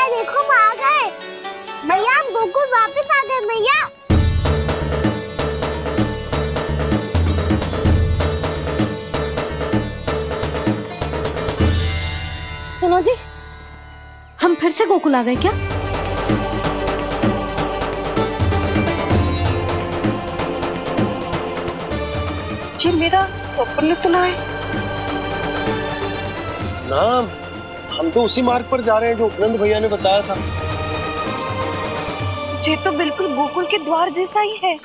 मैया देखो हम आ गए। मैया हम गोकुल वापस आ गए मैया। सुनो जी, हम फिर से गोकुल आ गए क्या? जी मेरा चप्पल तो ना है। ना, हम तो उसी मार्ग पर जा रहे हैं जो उपनंद भैया ने बताया था। ये तो बिल्कुल गोकुल के द्वार जैसा ही है।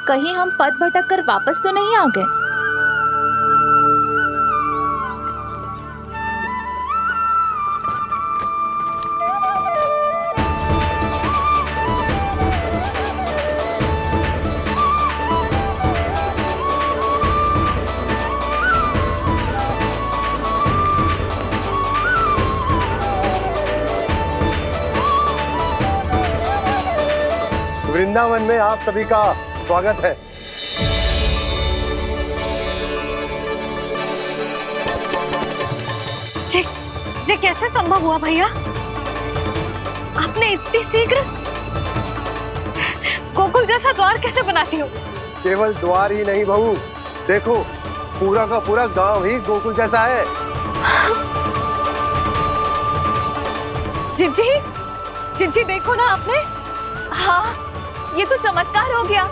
कहीं हम पथ भटक कर वापस तो नहीं आ गए? वृंदावन में आप सभी का स्वागत है। ये कैसे संभव हुआ भैया? आपने इतनी शीघ्र गोकुल जैसा द्वार कैसे बना दिया? केवल द्वार ही नहीं बहू, देखो पूरा का पूरा गांव ही गोकुल जैसा है। जिज्जी, जिज्जी देखो ना आपने। हाँ, ये तो चमत्कार हो गया।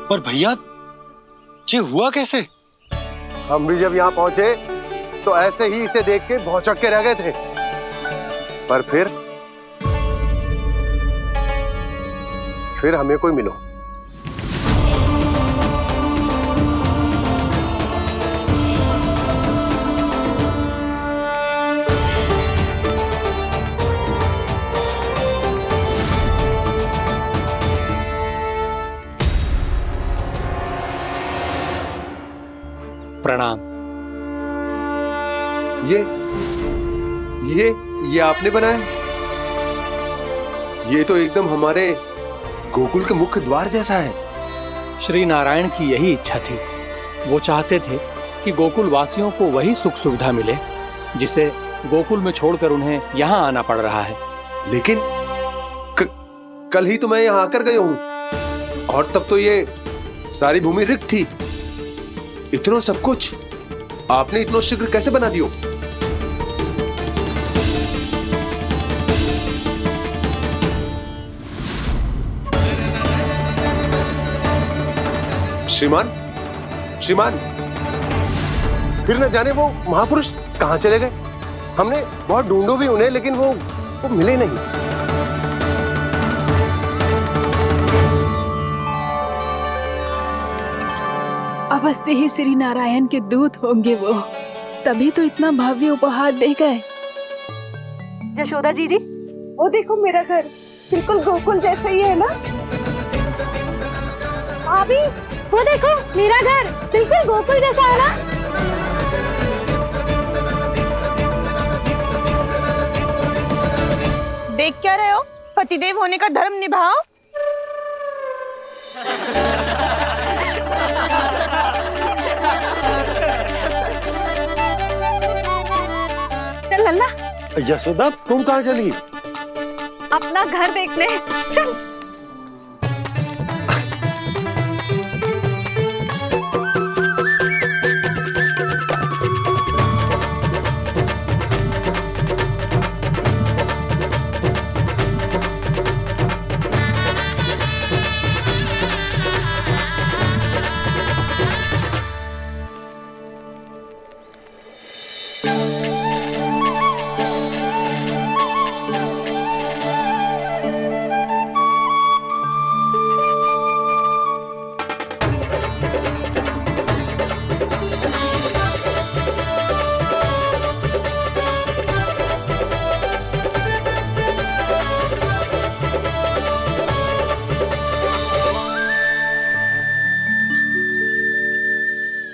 पर भैया ये हुआ कैसे? हम भी जब यहाँ पहुंचे तो ऐसे ही इसे देख के भौचक के रह गए थे, पर फिर हमें कोई मिलो। प्रणाम। ये आपने बनाया? ये तो एकदम हमारे गोकुल के मुख्य द्वार जैसा है। श्री नारायण की यही इच्छा थी। वो चाहते थे कि गोकुल वासियों को वही सुख सुविधा मिले जिसे गोकुल में छोड़कर उन्हें यहाँ आना पड़ रहा है। लेकिन कल ही तो मैं यहाँ आकर गया हूँ और तब तो ये सारी भूमि रिक्त थी। इतना सब कुछ आपने इतना शीघ्र कैसे बना दियो? श्रीमान, श्रीमान, फिर न जाने वो महापुरुष कहां चले गए। हमने बहुत ढूंढो भी उन्हें, लेकिन वो मिले नहीं। अवश्य ही श्री नारायण के दूत होंगे वो, तभी तो इतना भव्य उपहार दे गए। यशोदा जी, वो देखो मेरा घर बिल्कुल गोकुल जैसा ही है ना? भाभी वो देखो मेरा घर बिल्कुल गोकुल जैसा है ना? देख क्या रहे हो? पतिदेव होने का धर्म निभाओ। चल लल्ला, यशोदा तुम कहाँ चली? अपना घर देखने चल।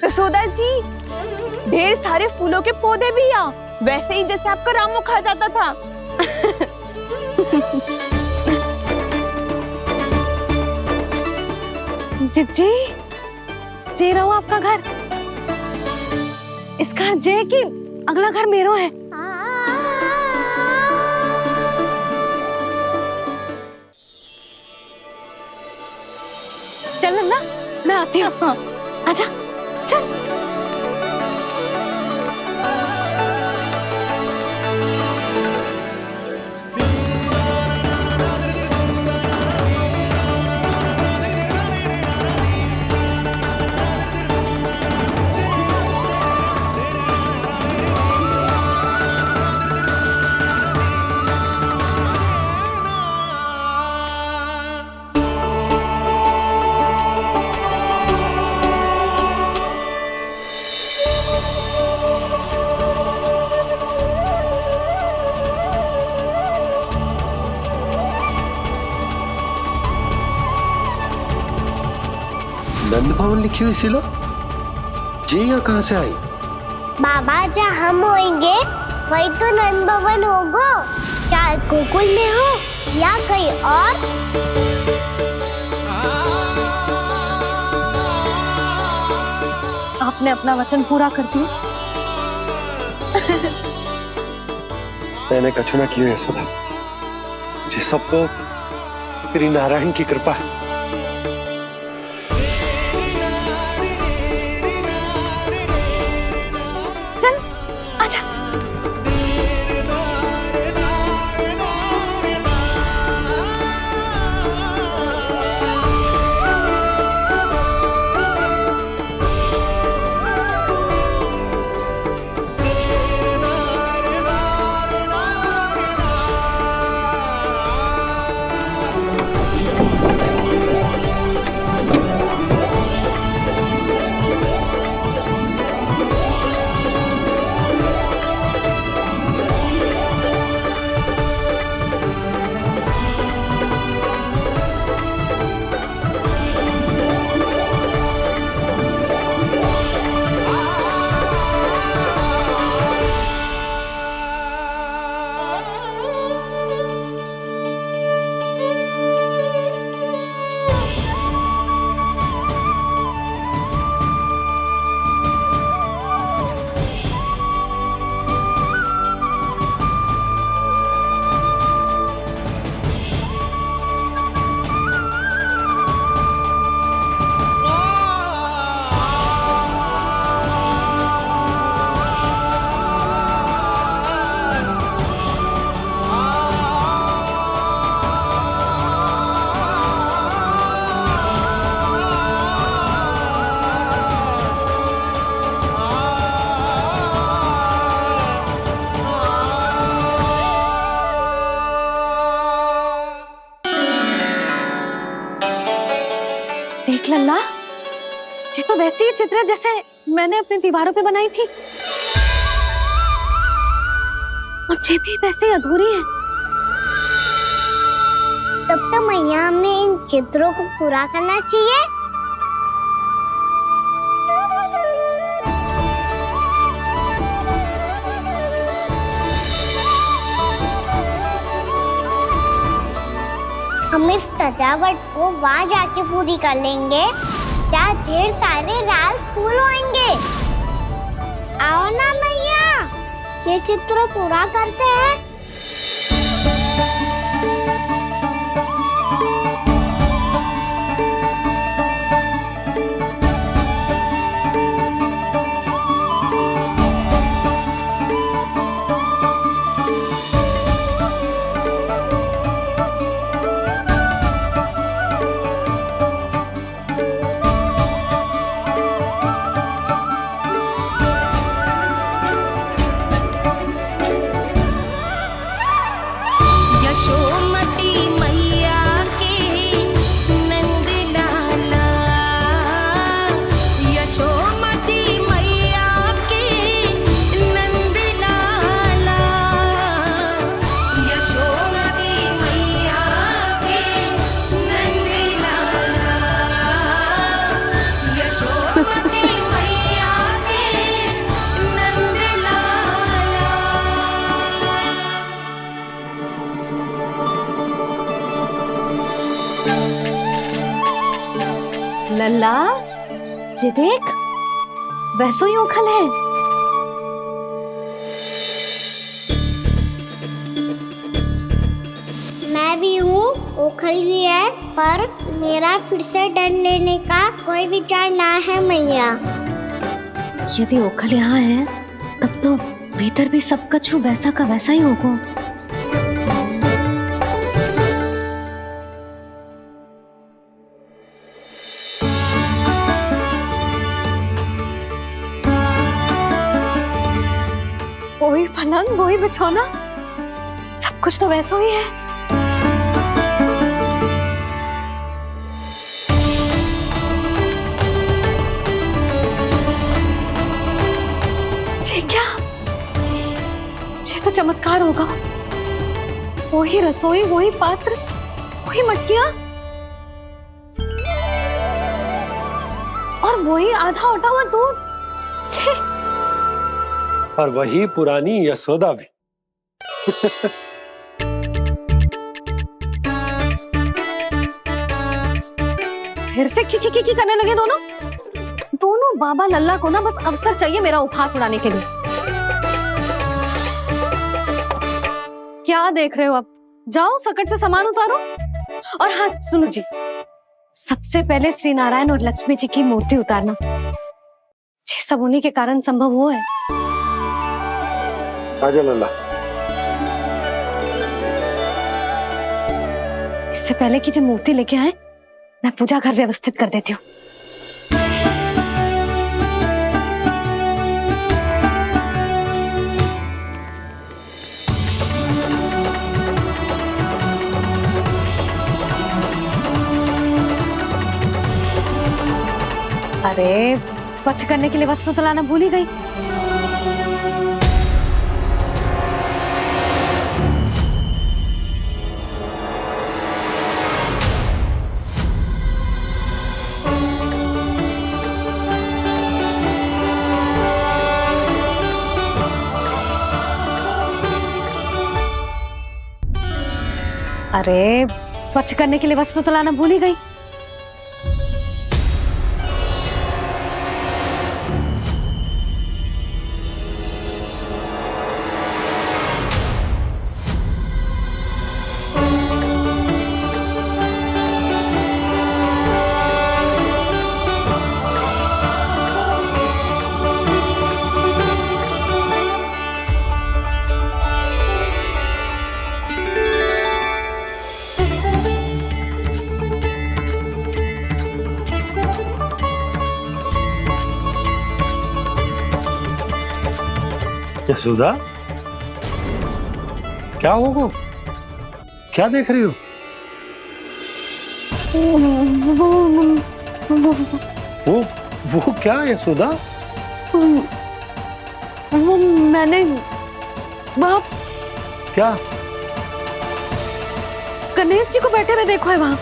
यशोदा जी, ढेर सारे फूलों के पौधे भी यहाँ, वैसे ही जैसे आपका रामू खा जाता था। जिज्जी, जे रहो आपका घर। इस घर जे की अगला घर मेरो है। चल नन्ना, मैं आती हूँ। हाँ। आजा, चल। नंद भवन लिखी हुई सिलो, जे यहाँ कहाँ से आई? बाबा, जहाँ हम होंगे वही तो नंद भवन होगा। चाहे गोकुल में हो या कहीं और। आपने अपना वचन पूरा कर दिया। मैंने कछु ना किया यशोदा, ये सब तो श्री नारायण की कृपा है। चल, आजा। देख लल्ला, ये तो वैसी ही चित्र है जैसे मैंने अपनी दीवारों पे बनाई थी, और ये भी वैसे ही अधूरी है। तब तो मैया हमें इन चित्रों को पूरा करना चाहिए। हम इस सजावट को वहाँ जाके पूरी कर लेंगे जहाँ ढेर सारे लाल फूल होंगे। आओ ना मैया, ये चित्र पूरा करते हैं। लल्ला, ये देख, वैसो ही ओखल है। मैं भी हूँ, ओखल भी है, पर मेरा फिर से डर लेने का कोई विचार ना है मैया। यदि ओखल यहाँ है तब तो भीतर भी सब कछु वैसा का वैसा ही होगा। वही पलंग, वही बिछौना, सब कुछ तो वैसा ही है। ये क्या? ये तो चमत्कार होगा। वही रसोई, वही पात्र, वही मटकियां और वही आधा उटा हुआ दूध। छे! और वही पुरानी यशोदा भी। फिर से की करने लगे दोनों। दोनों बाबा लल्ला को ना बस अवसर चाहिए मेरा उपहास उड़ाने के लिए। क्या देख रहे हो? अब जाओ सकट से सामान उतारो। और हाँ सुनो जी, सबसे पहले श्री नारायण और लक्ष्मी जी की मूर्ति उतारना। ये सब उन्हीं के कारण संभव हुआ है। आजा लल्ला। इससे पहले कि जो मूर्ति लेके आए, मैं पूजा घर व्यवस्थित कर देती हूँ। अरे स्वच्छ करने के लिए वस्त्र तो लाना भूल ही गई। अरे स्वच्छ करने के लिए वस्त्र तो लाना भूल ही गई। यशोदा, क्या होगा? क्या देख रही हो? वो क्या यशोदा? वो मैंने बाप क्या? गणेश जी को बैठे हुए देखो है वहां।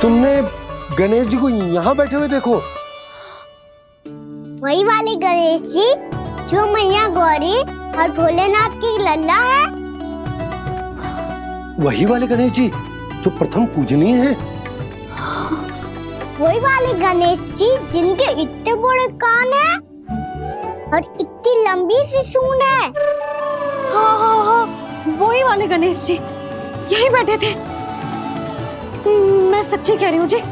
तुमने गणेश जी को यहाँ बैठे हुए देखो? वही वाले गणेश जी जो मैया गौरी और भोलेनाथ की लल्ला है। वही वाले गणेश जी जो प्रथम पूजनीय हैं। वही वाले गणेश जी जिनके इतने बड़े कान हैं और इतनी लंबी सी सूंड है। हाँ हाँ हाँ, वही वाले गणेश जी यही बैठे थे। मैं सच्ची कह रही हूँ जी,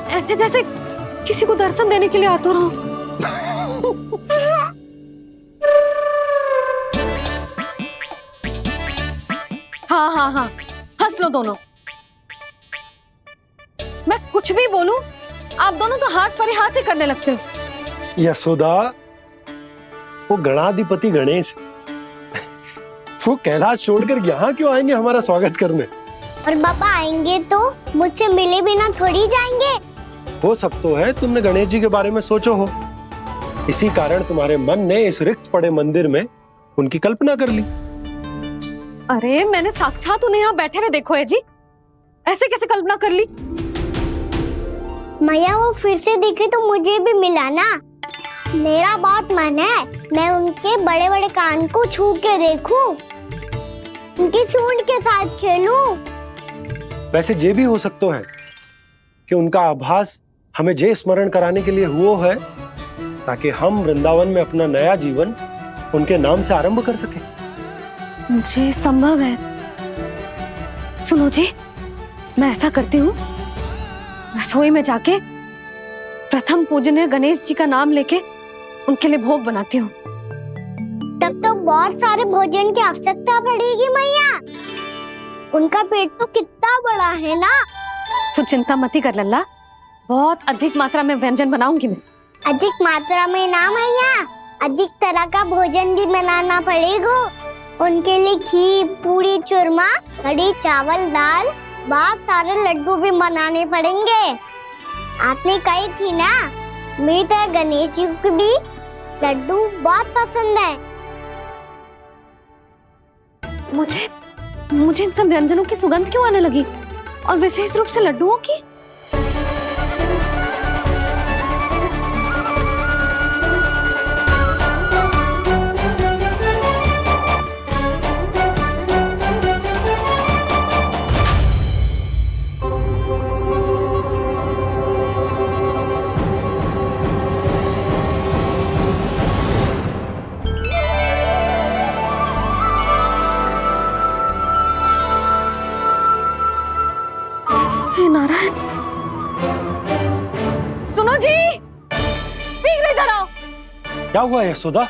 ऐसे जैसे किसी को दर्शन देने के लिए आतुर हूँ। हाँ हाँ हाँ, हंस लो दोनों। मैं कुछ भी बोलूं, आप दोनों तो हास परिहास ही करने लगते हो। यशोदा, वो गणाधिपति गणेश वो कैलाश छोड़कर यहाँ क्यों आएंगे हमारा स्वागत करने? और पापा आएंगे तो मुझसे मिले बिना थोड़ी जाएंगे। हो सब तो है तुमने गणेश जी के बारे में सोचो हो, इसी कारण तुम्हारे मन ने इस रिक्त पड़े मंदिर में उनकी कल्पना कर ली। अरे मैंने साक्षात उन्हें यहाँ बैठे हुए देखो है जी, ऐसे कैसे कल्पना कर ली? मैया वो फिर से दिखे तो मुझे भी मिला ना। मेरा बहुत मन है मैं उनके बड़े बड़े कान को छू के देखूं, उनकी सूंड के साथ खेलूं। वैसे ये भी हो सकता है कि उनका आभास हमें जे स्मरण कराने के लिए हुआ है ताकि हम वृंदावन में अपना नया जीवन उनके नाम से आरंभ कर सकें। जी संभव है। सुनो जी, मैं ऐसा करती हूँ, रसोई में जाके प्रथम पूजनीय गणेश जी का नाम लेके उनके लिए भोग बनाती हूँ। तब तो बहुत सारे भोजन की आवश्यकता पड़ेगी मैया। उनका पेट तो कितना बड़ा है ना। तू चिंता मती कर लल्ला, बहुत अधिक मात्रा में व्यंजन बनाऊंगी मैं। अधिक मात्रा में ना मैया, अधिक तरह का भोजन भी बनाना पड़ेगा। उनके लिए खीर, पूरी, चूरमा, कढ़ी, चावल, दाल, बहुत सारे लड्डू भी बनाने पड़ेंगे। आपने कही थी ना, मेरी तरह गणेश जी को भी लड्डू बहुत पसंद है। मुझे इन सब व्यंजनों की सुगंध क्यों आने लगी, और विशेष रूप से लड्डुओं की? नारायण, सुनो जी, शीघ्र इधर आओ। क्या हुआ यशोदा?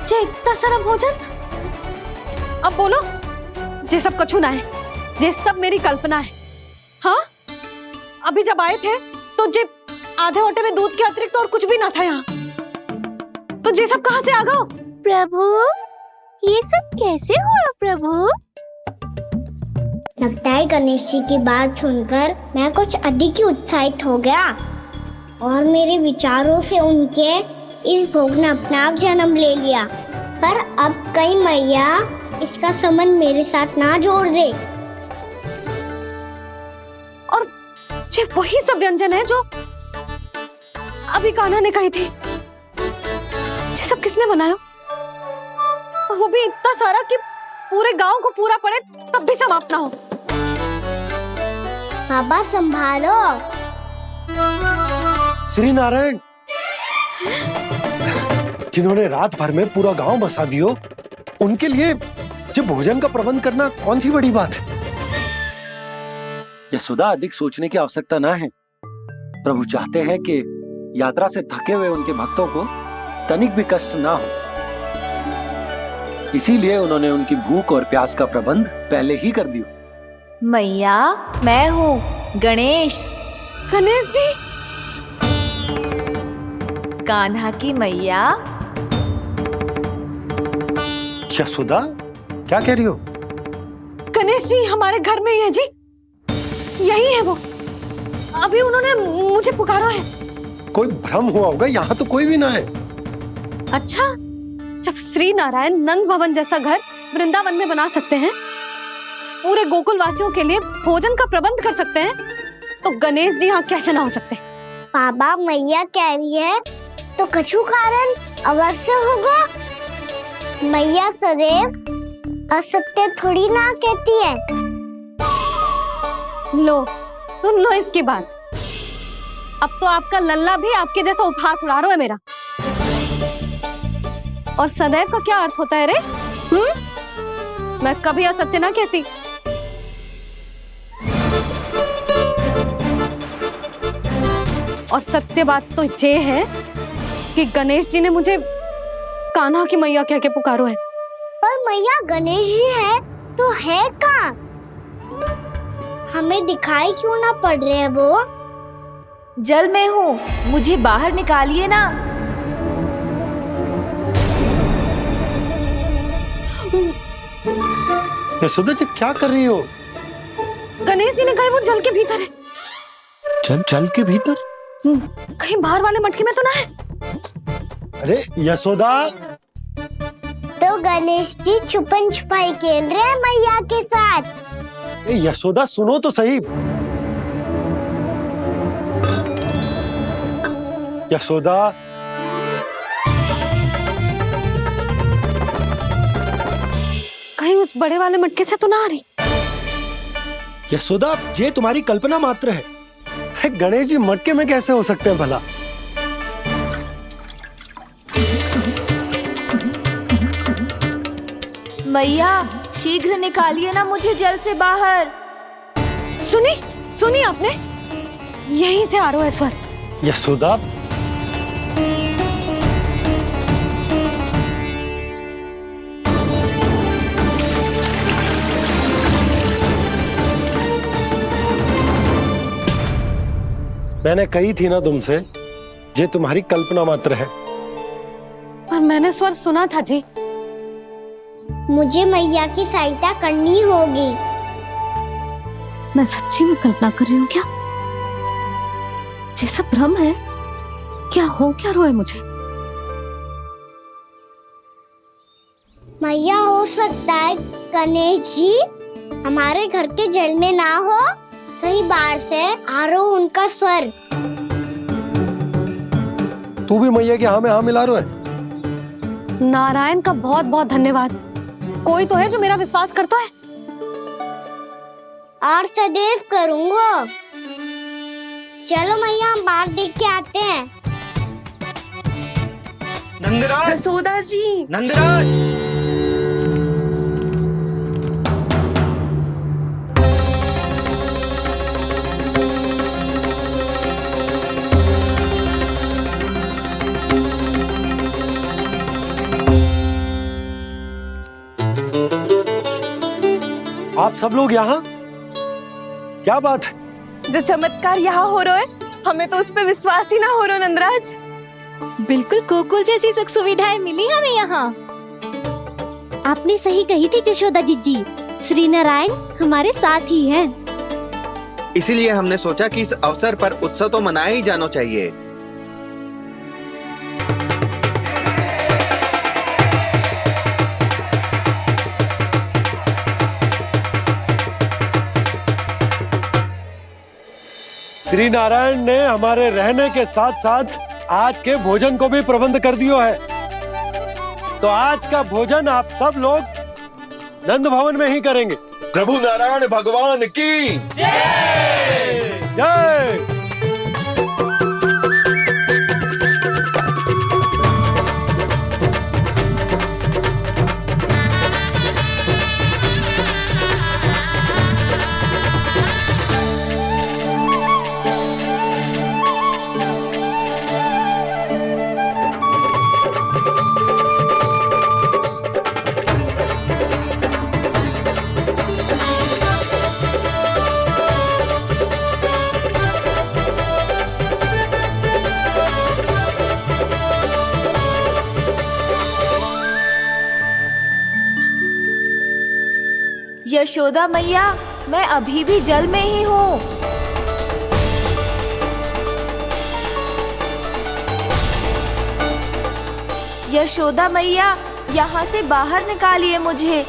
जे इतना सारा भोजन, अब बोलो, जे सब कछु ना है, जे सब मेरी कल्पना है। हाँ, अभी जब आए थे तो जे आधे ओटे में दूध के अतिरिक्त और कुछ भी ना था यहाँ, तो जे सब कहाँ से आ गए? प्रभु, ये सब कैसे हुआ प्रभु? लगता है गणेश जी की बात सुनकर मैं कुछ अधिक ही उत्साहित हो गया, और मेरे विचारों से उनके इस भोग ने अपना आप जन्म ले लिया। पर अब कहीं मैया इसका संबंध मेरे साथ ना जोड़ दे। ये वही सब व्यंजन है जो अभी कान्हा ने कही थी। ये सब किसने बनाया? और वो भी इतना सारा कि पूरे गांव को पूरा पड़े तब भी समाप्त ना हो। बाबा संभालो। श्री नारायण, जिन्होंने रात भर में पूरा गांव बसा दियो, उनके लिए जो भोजन का प्रबंध करना कौन सी बड़ी बात है। यशोदा, अधिक सोचने की आवश्यकता ना है। प्रभु चाहते हैं कि यात्रा से थके हुए उनके भक्तों को तनिक भी कष्ट ना हो, इसीलिए उन्होंने उनकी भूख और प्यास का प्रबंध पहले ही कर दिया। मैया, मैं हूँ गणेश। गणेश जी, कान्हा की मैया। यशोदा, क्या कह रही हो? गणेश जी हमारे घर में ही है जी, यही है वो। अभी उन्होंने मुझे पुकारा है। कोई भ्रम हुआ होगा, यहाँ तो कोई भी ना है। अच्छा, जब श्री नारायण नंद भवन जैसा घर वृंदावन में बना सकते हैं, पूरे गोकुल वासियों के लिए भोजन का प्रबंध कर सकते हैं, तो गणेश जी यहाँ कैसे ना हो सकते? बाबा, मैया कह रही है तो कछु कारण अवश्य होगा। मैया सदैव असत्य थोड़ी ना कहती है। लो, सुन लो इसकी बात। अब तो आपका लल्ला भी आपके जैसा उपहास उड़ा रहा है मेरा। और सदैव का क्या अर्थ होता है रे? मैं कभी असत्य ना कहती। और सत्य बात तो ये है कि गणेश जी ने मुझे कान्हा की मैया कह के पुकारो है। पर मैया गणेश जी है तो है कहाँ? हमें दिखाई क्यों ना पड़ रहे हैं वो? जल में हूँ, मुझे बाहर निकालिए ना। यशोदा जी, क्या कर रही हो? गणेश जी ने कहा वो जल के भीतर है। जल के भीतर? कहीं बाहर वाले मटके में तो ना है? अरे यशोदा, तो गणेश जी छुपन छुपाई खेल रहे हैं मैया के साथ। यशोदा सुनो तो सही। यशोदा, कहीं उस बड़े वाले मटके से तो ना आ रही। यशोदा, ये तुम्हारी कल्पना मात्र है। गणेश जी मटके में कैसे हो सकते हैं भला? मैया शीघ्र निकालिए ना मुझे जल से बाहर। सुनी आपने? यहीं से आ रहा है स्वर। यशोदा, मैंने कही थी ना तुमसे, ये तुम्हारी कल्पना मात्र है। पर मैंने स्वर सुना था जी। मुझे मैया की सहायता करनी होगी। मैं सच्ची में कल्पना कर रही हूँ क्या? ये सब भ्रम है क्या? हो क्या रहा है मुझे? मैया, हो सकता है गणेश जी हमारे घर के जल में ना हो, कहीं बाहर से आ रहा हो उनका स्वर। तू भी मैया के हाँ में हाँ मिला रहा है। नारायण का बहुत बहुत धन्यवाद। कोई तो है जो मेरा विश्वास करता है। और सदैव करूंगा। चलो मैया, हम बाहर देख के आते हैं। नंदराज, जसोदा जी, नंदराज, आप सब लोग यहाँ? क्या बात है? जो चमत्कार यहाँ हो रहा है, हमें तो उस पे विश्वास ही ना हो रहा नंदराज। बिल्कुल गोकुल जैसी सुख सुविधाएं मिली हमें यहाँ। आपने सही कही थी जशोदा जीजी, श्री नारायण हमारे साथ ही हैं। इसीलिए हमने सोचा कि इस अवसर पर उत्सव तो मनाया ही जाना चाहिए। श्री नारायण ने हमारे रहने के साथ साथ आज के भोजन को भी प्रबंध कर दियो है। तो आज का भोजन आप सब लोग नंद भवन में ही करेंगे। प्रभु नारायण भगवान की जय जय। यशोदा मैया, मैं अभी भी जल में ही हूँ। यशोदा मैया, यहाँ से बाहर निकालिए मुझे।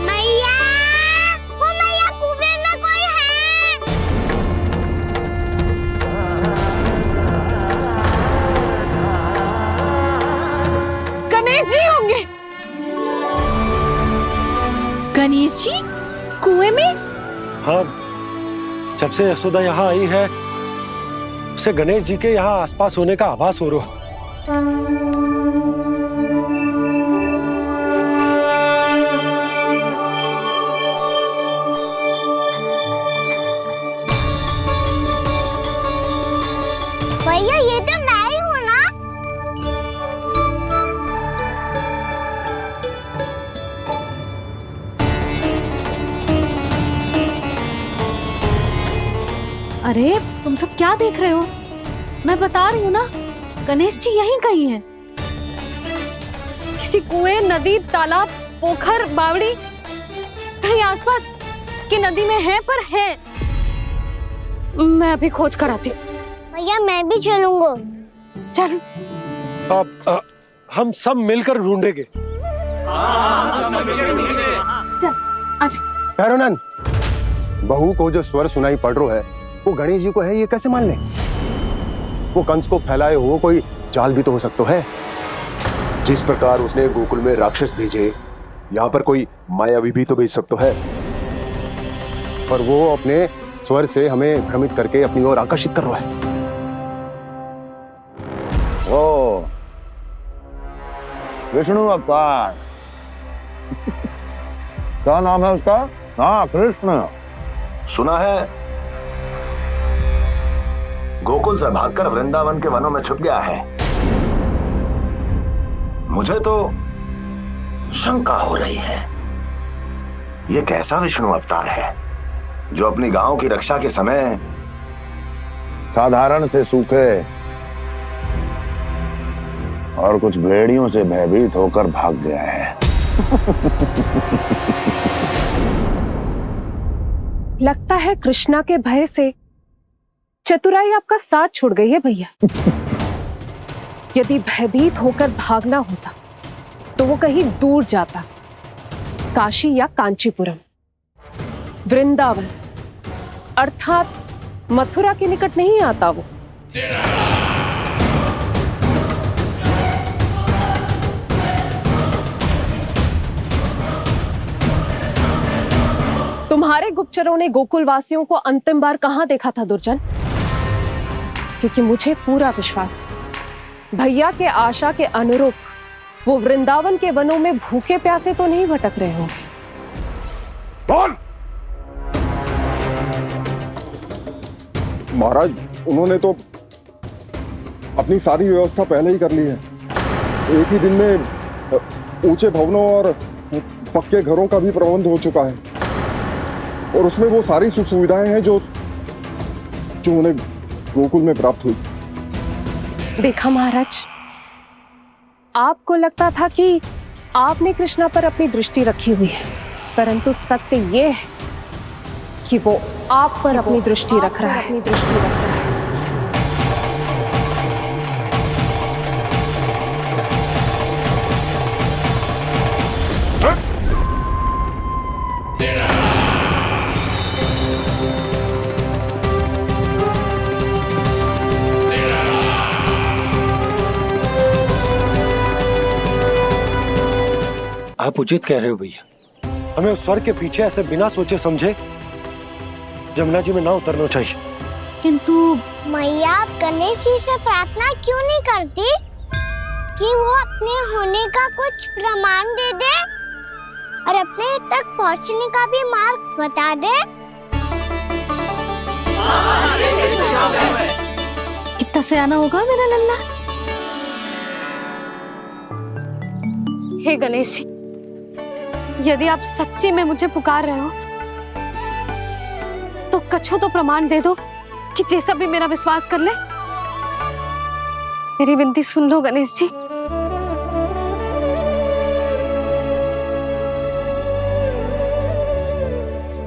मैया, वो मैया, कुएं में कोई है। गणेश जी होंगे। गणेश जी कुएं में? हाँ, जब से यशोदा यहाँ आई है उसे गणेश जी के यहाँ आसपास होने का आभास हो रहा है। भैया, ये तो मैं ही हूँ ना। अरे तुम सब क्या देख रहे हो? मैं बता रही हूँ ना, गणेश जी यहीं कहीं हैं। किसी कुएं, नदी, तालाब, पोखर, बावड़ी कहीं आसपास की नदी में है, पर है। मैं अभी खोज कर आती हूँ। भैया मैं भी चलूंगा। चल। अब हम सब मिलकर ढूंढेंगे। चल आजा। भैरवनंद, बहू को जो स्वर सुनाई पड़ रहा है वो गणेश जी को है, ये कैसे मान ले? वो कंस को फैलाए हुए कोई जाल भी तो हो सकता है। जिस प्रकार उसने गोकुल में राक्षस भेजे, यहाँ पर कोई मायावी भी तो भेज सकता है, और वो अपने स्वर से हमें भ्रमित करके अपनी ओर आकर्षित कर रहा है। ओ विष्णु अवतार। क्या नाम है उसका? हाँ, कृष्ण। सुना है गोकुल से भागकर वृंदावन के वनों में छुप गया है। मुझे तो शंका हो रही है, ये कैसा विष्णु अवतार है जो अपनी गांव की रक्षा के समय साधारण से सूखे और कुछ भेड़ियों से भयभीत होकर भाग गया है। लगता है कृष्णा के भय से चतुराई आपका साथ छोड़ गई है भैया। यदि भयभीत होकर भागना होता तो वो कहीं दूर जाता, काशी या कांचीपुरम, वृंदावन अर्थात मथुरा के निकट नहीं आता वो। तुम्हारे गुप्तचरों ने गोकुल वासियों को अंतिम बार कहां देखा था दुर्जन? क्योंकि मुझे पूरा विश्वास है भैया के आशा के अनुरूप वो वृंदावन के वनों में भूखे प्यासे तो नहीं भटक रहे होंगे। कौन? महाराज, उन्होंने तो अपनी सारी व्यवस्था पहले ही कर ली है। एक ही दिन में ऊंचे भवनों और पक्के घरों का भी प्रबंध हो चुका है, और उसमें वो सारी सुख सुविधाएं हैं जो उन्हें गोकुल में प्राप्त हुई। देखा महाराज, आपको लगता था कि आपने कृष्णा पर अपनी दृष्टि रखी हुई है, परंतु सत्य ये है कि वो आप पर अपनी दृष्टि रख रहा है। आप उचित कह रहे हो भैया, हमें उस स्वर के पीछे ऐसे बिना सोचे समझे जमुना जी में ना उतरना चाहिए। किंतु मैया, आप गणेश जी से प्रार्थना क्यों नहीं करती कि वो अपने होने का कुछ प्रमाण दे दे और अपने तक पहुंचने का भी मार्ग बता दे? कितना सयाना होगा मेरा लल्ला। हे गणेश जी, यदि आप सच्ची में मुझे पुकार रहे हो तो कछु तो प्रमाण दे दो कि जैसा भी मेरा विश्वास कर ले। मेरी विनती सुन लो गणेश जी।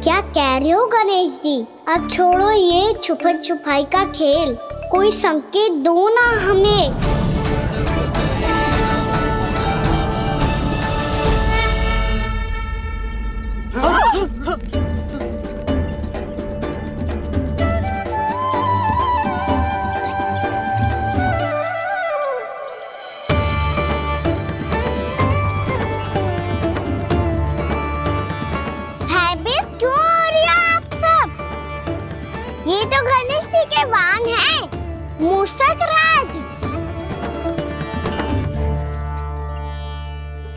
क्या कह रहे हो गणेश जी? अब छोड़ो ये छुपन छुपाई का खेल, कोई संकेत दो ना हमें। भयभीत क्यों हो रही हो आप सब? ये तो गणेश जी के वाहन हैं, मूषक राज।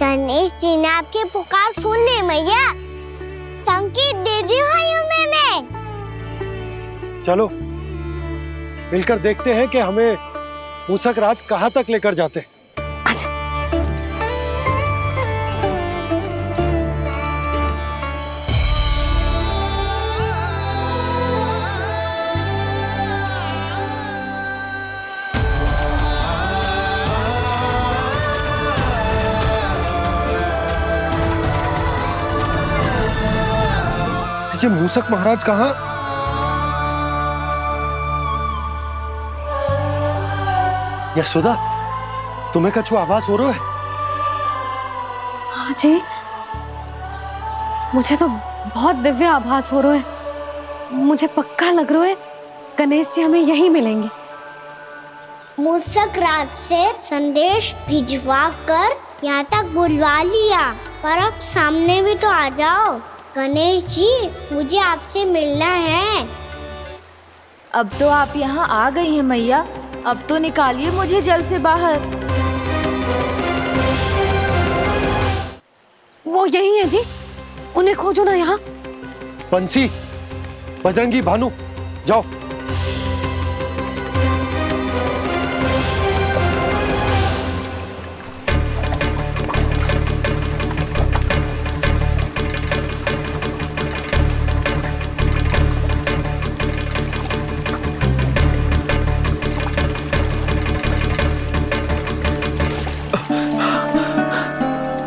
गणेश जी ने आपकी पुकार सुन ली मैया, संकेत दे दी भाइयों मैंने। चलो मिलकर देखते हैं कि हमें मूषक राज कहां तक लेकर जाते हैं। ये मूसक महाराज कहाँ? यशोदा, तुम्हें कछु आभास हो रहा है? हाँ जी, मुझे तो बहुत दिव्य आभास हो रहा है। मुझे पक्का लग रहा है गणेश जी हमें यहीं मिलेंगे। मूसक राज से संदेश भिजवा कर यहाँ तक बुलवा लिया, पर अब सामने भी तो आ जाओ। गणेश जी, मुझे आपसे मिलना है। अब तो आप यहाँ आ गई हैं मैया, अब तो निकालिए मुझे जल से बाहर। वो यही है जी, उन्हें खोजो ना यहाँ। पंछी, बजरंगी, भानु, जाओ।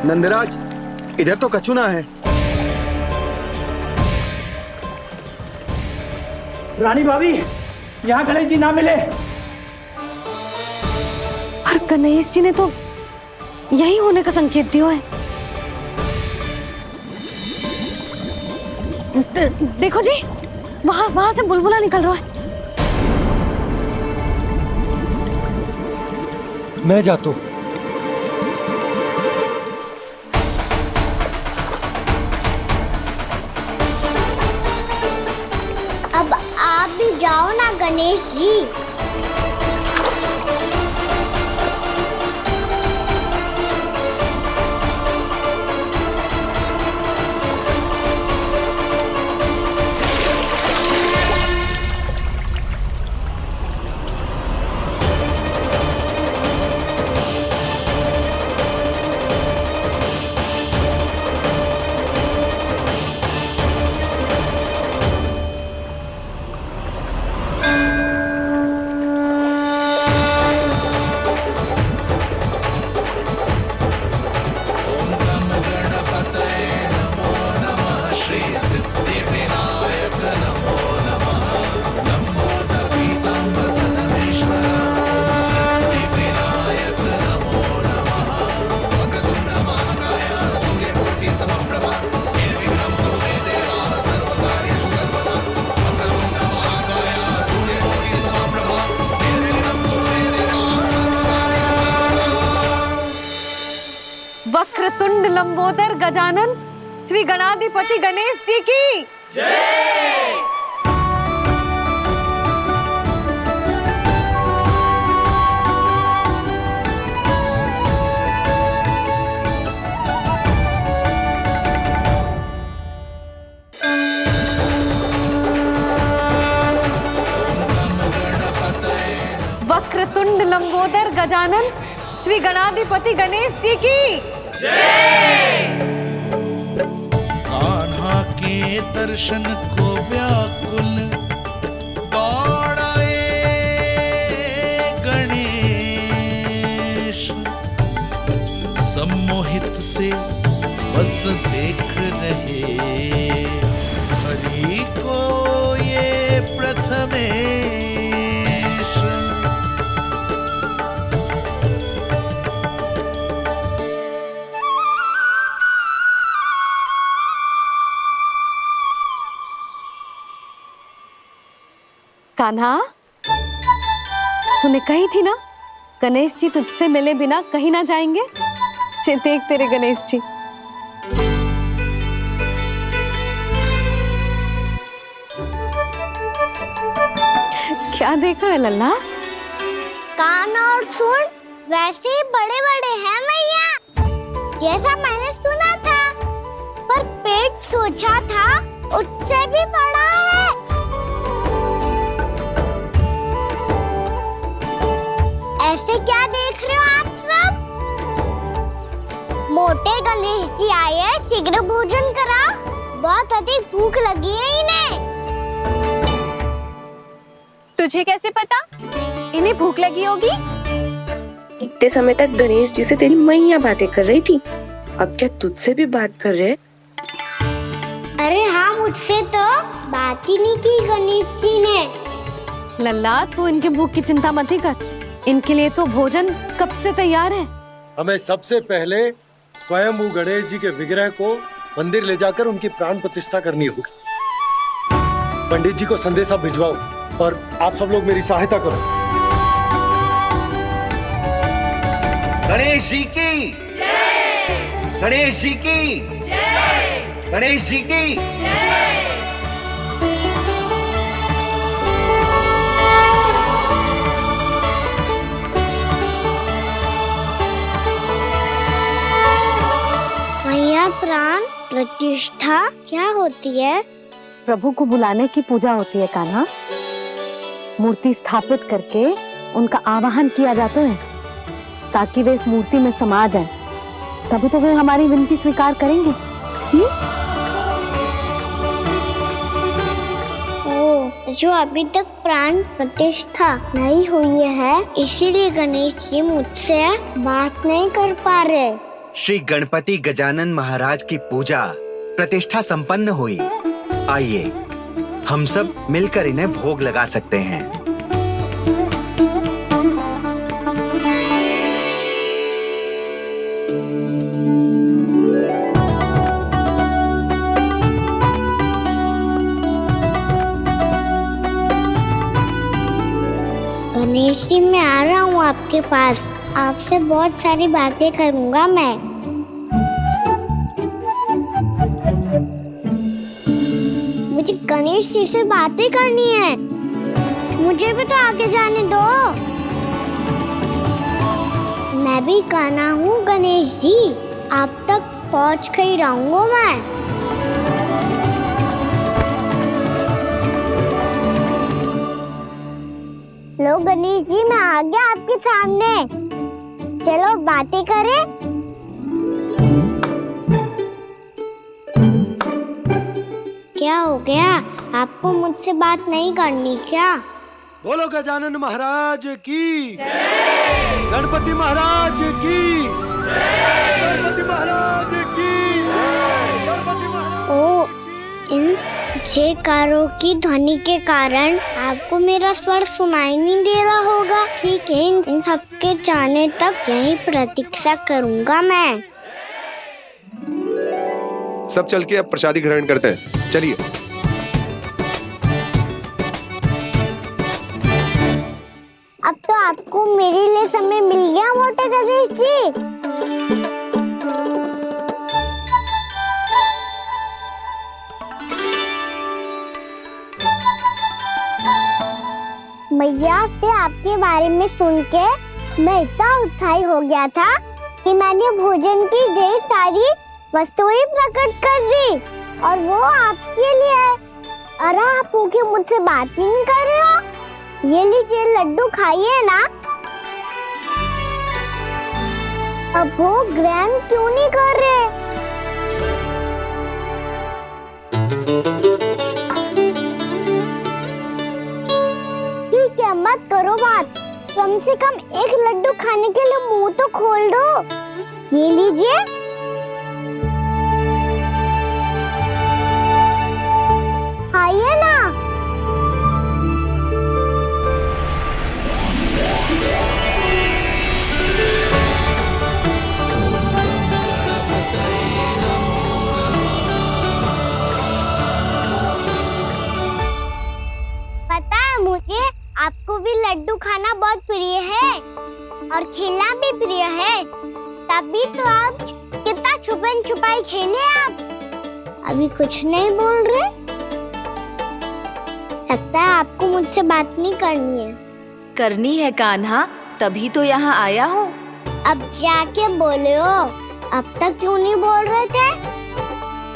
नंदराज, इधर तो कछु ना है। रानी भाभी, यहाँ गणेश जी ना मिले। पर गणेश जी ने तो यही होने का संकेत दिया है। देखो जी, वहां से बुलबुला निकल रहा है। मैं जाता हूं। अब आप भी जाओ ना गणेश जी। वक्रतुंड लंबोदर गजानन श्री गणाधिपति गणेश जी की जय। वक्रतुंड लंबोदर गजानन श्री गणाधिपति गणेश जी की जय। कान्हा के दर्शन को व्याकुल दौड़ाए गणेश, सम्मोहित से बस देख रहे हरि को ये प्रथमेश। कान्हा, तूने कही थी ना गणेश जी तुझसे मिले बिना कहीं ना जाएंगे। देख तेरे गणेश जी। क्या देख रहा है लल्ला? कान और सुन वैसे ही बड़े बड़े हैं मैया, जैसा मैंने सुना था, पर पेट सोचा था उससे भी बड़ा है। ऐसे क्या देख रहे हो आप सब? मोटे गणेश जी आए हैं, शीघ्र भोजन करा, बहुत अधिक भूख लगी है इन्हें। तुझे कैसे पता इन्हें भूख लगी होगी? इतने समय तक गणेश जी से तेरी मैया बातें कर रही थी, अब क्या तुझसे भी बात कर रहे? अरे हाँ, मुझसे तो बात ही नहीं की गणेश जी ने। लल्ला, तू इनके भूख की चिंता मत ही कर, इनके लिए तो भोजन कब से तैयार है। हमें सबसे पहले स्वयं गणेश जी के विग्रह को मंदिर ले जाकर उनकी प्राण प्रतिष्ठा करनी होगी। पंडित जी को संदेशा भिजवाओ और आप सब लोग मेरी सहायता करो। गणेश जी की जय! गणेश जी की जय! गणेश जी की जय! मैया, प्राण प्रतिष्ठा क्या होती है? प्रभु को बुलाने की पूजा होती है कान्हा। मूर्ति स्थापित करके उनका आवाहन किया जाता है ताकि वे इस मूर्ति में समा जाएं। तभी तो वे हमारी विनती स्वीकार करेंगे। ओ, जो अभी तक प्राण प्रतिष्ठा नहीं हुई है, इसीलिए गणेश जी मुझसे बात नहीं कर पा रहे। श्री गणपति गजानन महाराज की पूजा प्रतिष्ठा संपन्न हुई। आइए हम सब मिलकर इन्हें भोग लगा सकते हैं। गणेश जी, मैं आ रहा हूँ आपके पास। आपसे बहुत सारी बातें करूँगा मैं। मुझे गणेश जी से बातें करनी है। मुझे भी तो आगे जाने दो। मैं भी कान्हा हूँ गणेश जी, आप तक पहुँच कर ही रहूँगा मैं। लो गणेश जी, मैं आ गया आपके सामने। चलो बातें करें। क्या हो गया? आपको मुझसे बात नहीं करनी क्या? बोलो गजानन महाराज की जय! गणपति महाराज की जय! गणपति महाराज की जय! गणपति महाराज। ओ, इन जयकारों की ध्वनि के कारण आपको मेरा स्वर सुनाई नहीं दे रहा होगा। ठीक है, इन सबके जाने तक यही प्रतीक्षा करूंगा मैं। सब चल के अब प्रसादी ग्रहण करते हैं। चलिए। अब तो आपको मेरे लिए समय मिल गया मोटे गणेश जी। मैया से आपके बारे में सुन के मैं इतना उत्साही हो गया था कि मैंने भोजन की ढेर सारी वस्तुएं प्रकट कर दी, और वो आपके लिए। अरे आप भूखे मुझसे बात ही नहीं कर रहे हो। ये लीजिए लड्डू, खाइए ना। अब वो ग्रहण क्यों नहीं कर रहे? ठीक है, मत करो बात। कम से कम एक लड्डू खाने के लिए मुंह तो खोल दो। ये लीजिए। खाइए ना। पता है मुझे, आपको भी लड्डू खाना बहुत प्रिय है और खेलना भी प्रिय है। तभी तो आप कितना छुपन छुपाई खेले। आप अभी कुछ नहीं बोल रहे। लगता है आपको मुझसे बात नहीं करनी है। करनी है कान्हा, तभी तो यहाँ आया हूँ। अब जाके बोले हो। अब तक क्यों नहीं बोल रहे थे?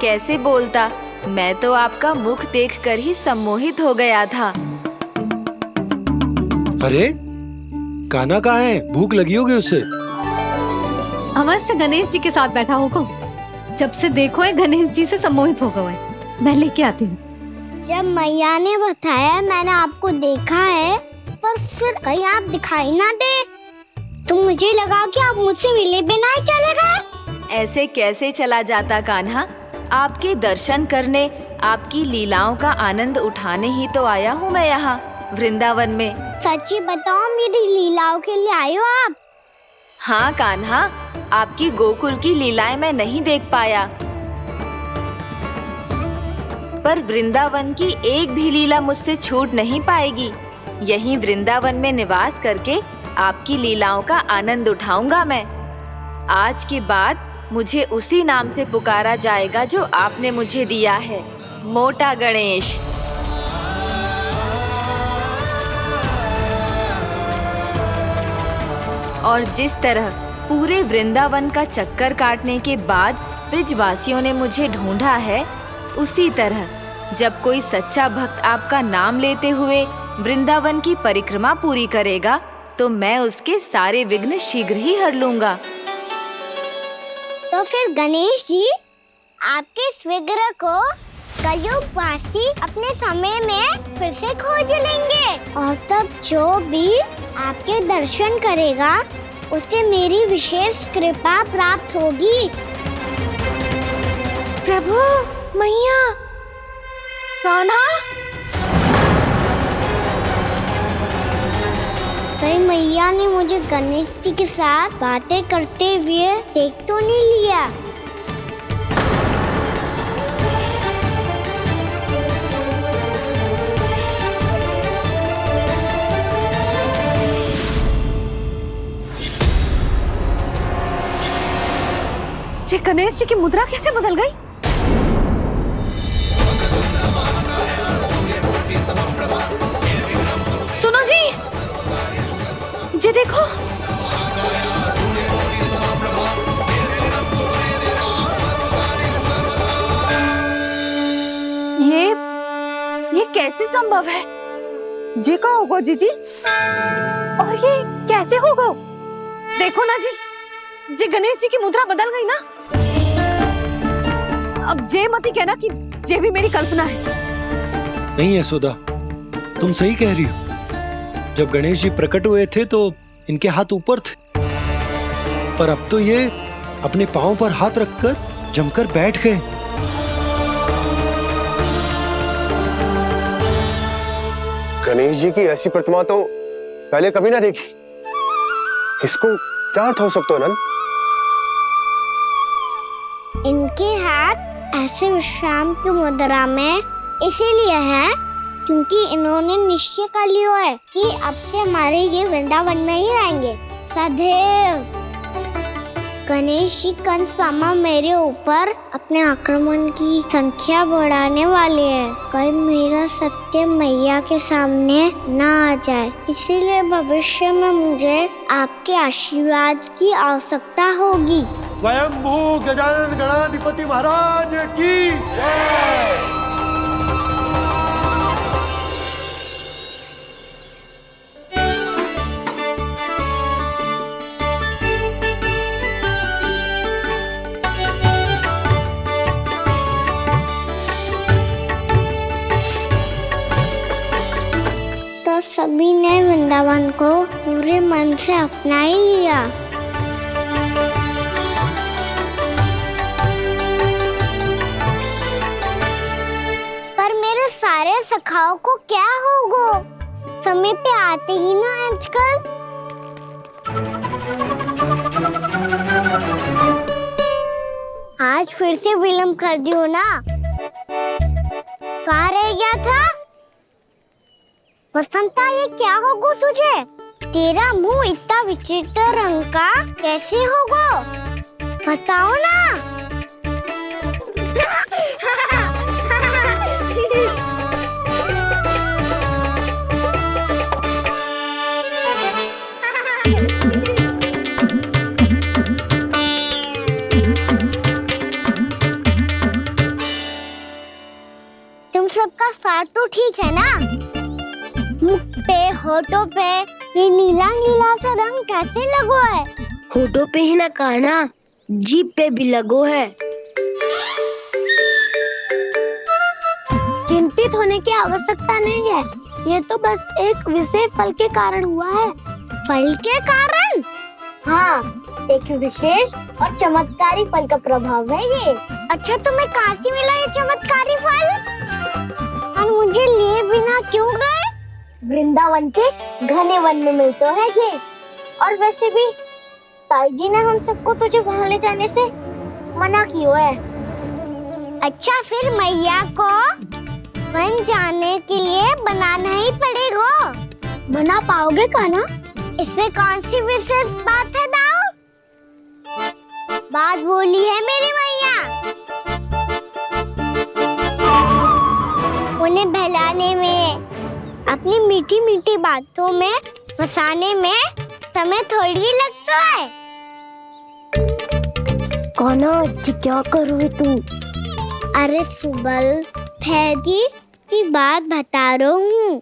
कैसे बोलता, मैं तो आपका मुख देखकर ही सम्मोहित हो गया था। अरे कान्हा कहाँ है? भूख लगी होगी उससे। अवश्य गणेश जी के साथ बैठा होगा। जब से देखो है गणेश जी से सम्मोहित हो गए। मैं लेके आती हूँ। जब मैया ने बताया मैंने आपको देखा है, पर फिर कहीं आप दिखाई ना दे, तो मुझे लगा कि आप मुझसे मिले बिना ही चले गए। ऐसे कैसे चला जाता कान्हा? आपके दर्शन करने, आपकी लीलाओं का आनंद उठाने ही तो आया हूँ मैं यहाँ वृंदावन में। सच्ची बताओ, मेरी लीलाओं के लिए आए हो आप? हाँ कान्हा, आपकी गोकुल की लीलाएं मैं नहीं देख पाया, पर वृंदावन की एक भी लीला मुझसे छूट नहीं पाएगी। यहीं वृंदावन में निवास करके आपकी लीलाओं का आनंद उठाऊंगा मैं। आज के बाद मुझे उसी नाम से पुकारा जाएगा जो आपने मुझे दिया है, मोटा गणेश। और जिस तरह पूरे वृंदावन का चक्कर काटने के बाद ब्रिजवासियों ने मुझे ढूंढा है, उसी तरह जब कोई सच्चा भक्त आपका नाम लेते हुए वृंदावन की परिक्रमा पूरी करेगा, तो मैं उसके सारे विघ्न शीघ्र ही हर लूंगा। तो फिर गणेश जी, आपके इस विग्रह को कलयुगवासी अपने समय में फिर से खोज लेंगे, और तब जो भी आपके दर्शन करेगा उसे मेरी विशेष कृपा प्राप्त होगी। प्रभु, मैया, कान्हा, कहीं मैया ने मुझे गणेश जी के साथ बातें करते हुए देख तो नहीं लिया? जी गणेश जी की मुद्रा कैसे बदल गई? सुनो जी, जी देखो, ये कैसे संभव है? जी का होगा जीजी? और ये कैसे होगा? देखो ना जी गणेश जी की मुद्रा बदल गई ना। अब जे मत ही कहना कि ये भी मेरी कल्पना है। नहीं यशोदा, तुम सही कह रही हो। जब गणेश जी प्रकट हुए थे तो इनके हाथ ऊपर थे, पर अब तो ये अपने पांव पर हाथ रखकर जमकर बैठ गए। गणेश जी की ऐसी प्रतिमा तो पहले कभी ना देखी। इसको क्या अर्थ हो सकता है नंद? इनके हाथ ऐसे विश्राम की मुद्रा में इसीलिए है क्योंकि इन्होंने निश्चय कर लिया है कि अब से हमारे ये वृंदावन में ही रहेंगे सदैव। गणेश जी कंस मामा मेरे ऊपर अपने आक्रमण की संख्या बढ़ाने वाले हैं, कल मेरा सत्य मैया के सामने ना आ जाए, इसीलिए भविष्य में मुझे आपके आशीर्वाद की आवश्यकता होगी। स्वयंभू गजानन गणाधिपति महाराज की जय। तो सभी ने वृंदावन को पूरे मन से अपना ही लिया। पर मेरे सारे सखाओं को क्या होगा? समय पे आते ही ना आजकल। आज फिर से विलम्ब कर दियो ना। कहाँ रह गया था? वसंता, ये क्या होगा तुझे? तेरा मुंह इतना विचित्र रंग का कैसे होगा? बताओ ना। तुम सबका साथ तो ठीक है ना? मुख पे, होठों पे ये नीला नीला सा रंग कैसे लगो है? होठों पे ही ना कान्हा, जीभ पे भी लगो है। चिंतित होने की आवश्यकता नहीं है, ये तो बस एक विशेष फल के कारण हुआ है। फल के कारण? हाँ, एक विशेष और चमत्कारी फल का प्रभाव है ये। अच्छा तुम्हें कहाँ से मिला ये चमत्कारी फल? और मुझे लिए बिना क्यों गए? वृंदावन के घने वन में मिलते हैं ये। और वैसे भी ताई जी ने हम सबको तुझे वहाँ ले जाने से मना किया है। अच्छा फिर मैया को वन जाने के लिए बनाना ही पड़ेगा। बना पाओगे कान्हा? इसमें कौन सी विशेष बात है दाऊ? बात बोली है मेरी मैया। उन्हें बहलाने में, अपनी मीठी मीठी बातों में फंसाने में समय थोड़ी ही लगता है। कान्हा जी क्या कर रहे तू? अरे सुबल फैजी की बात बता रहा हूँ।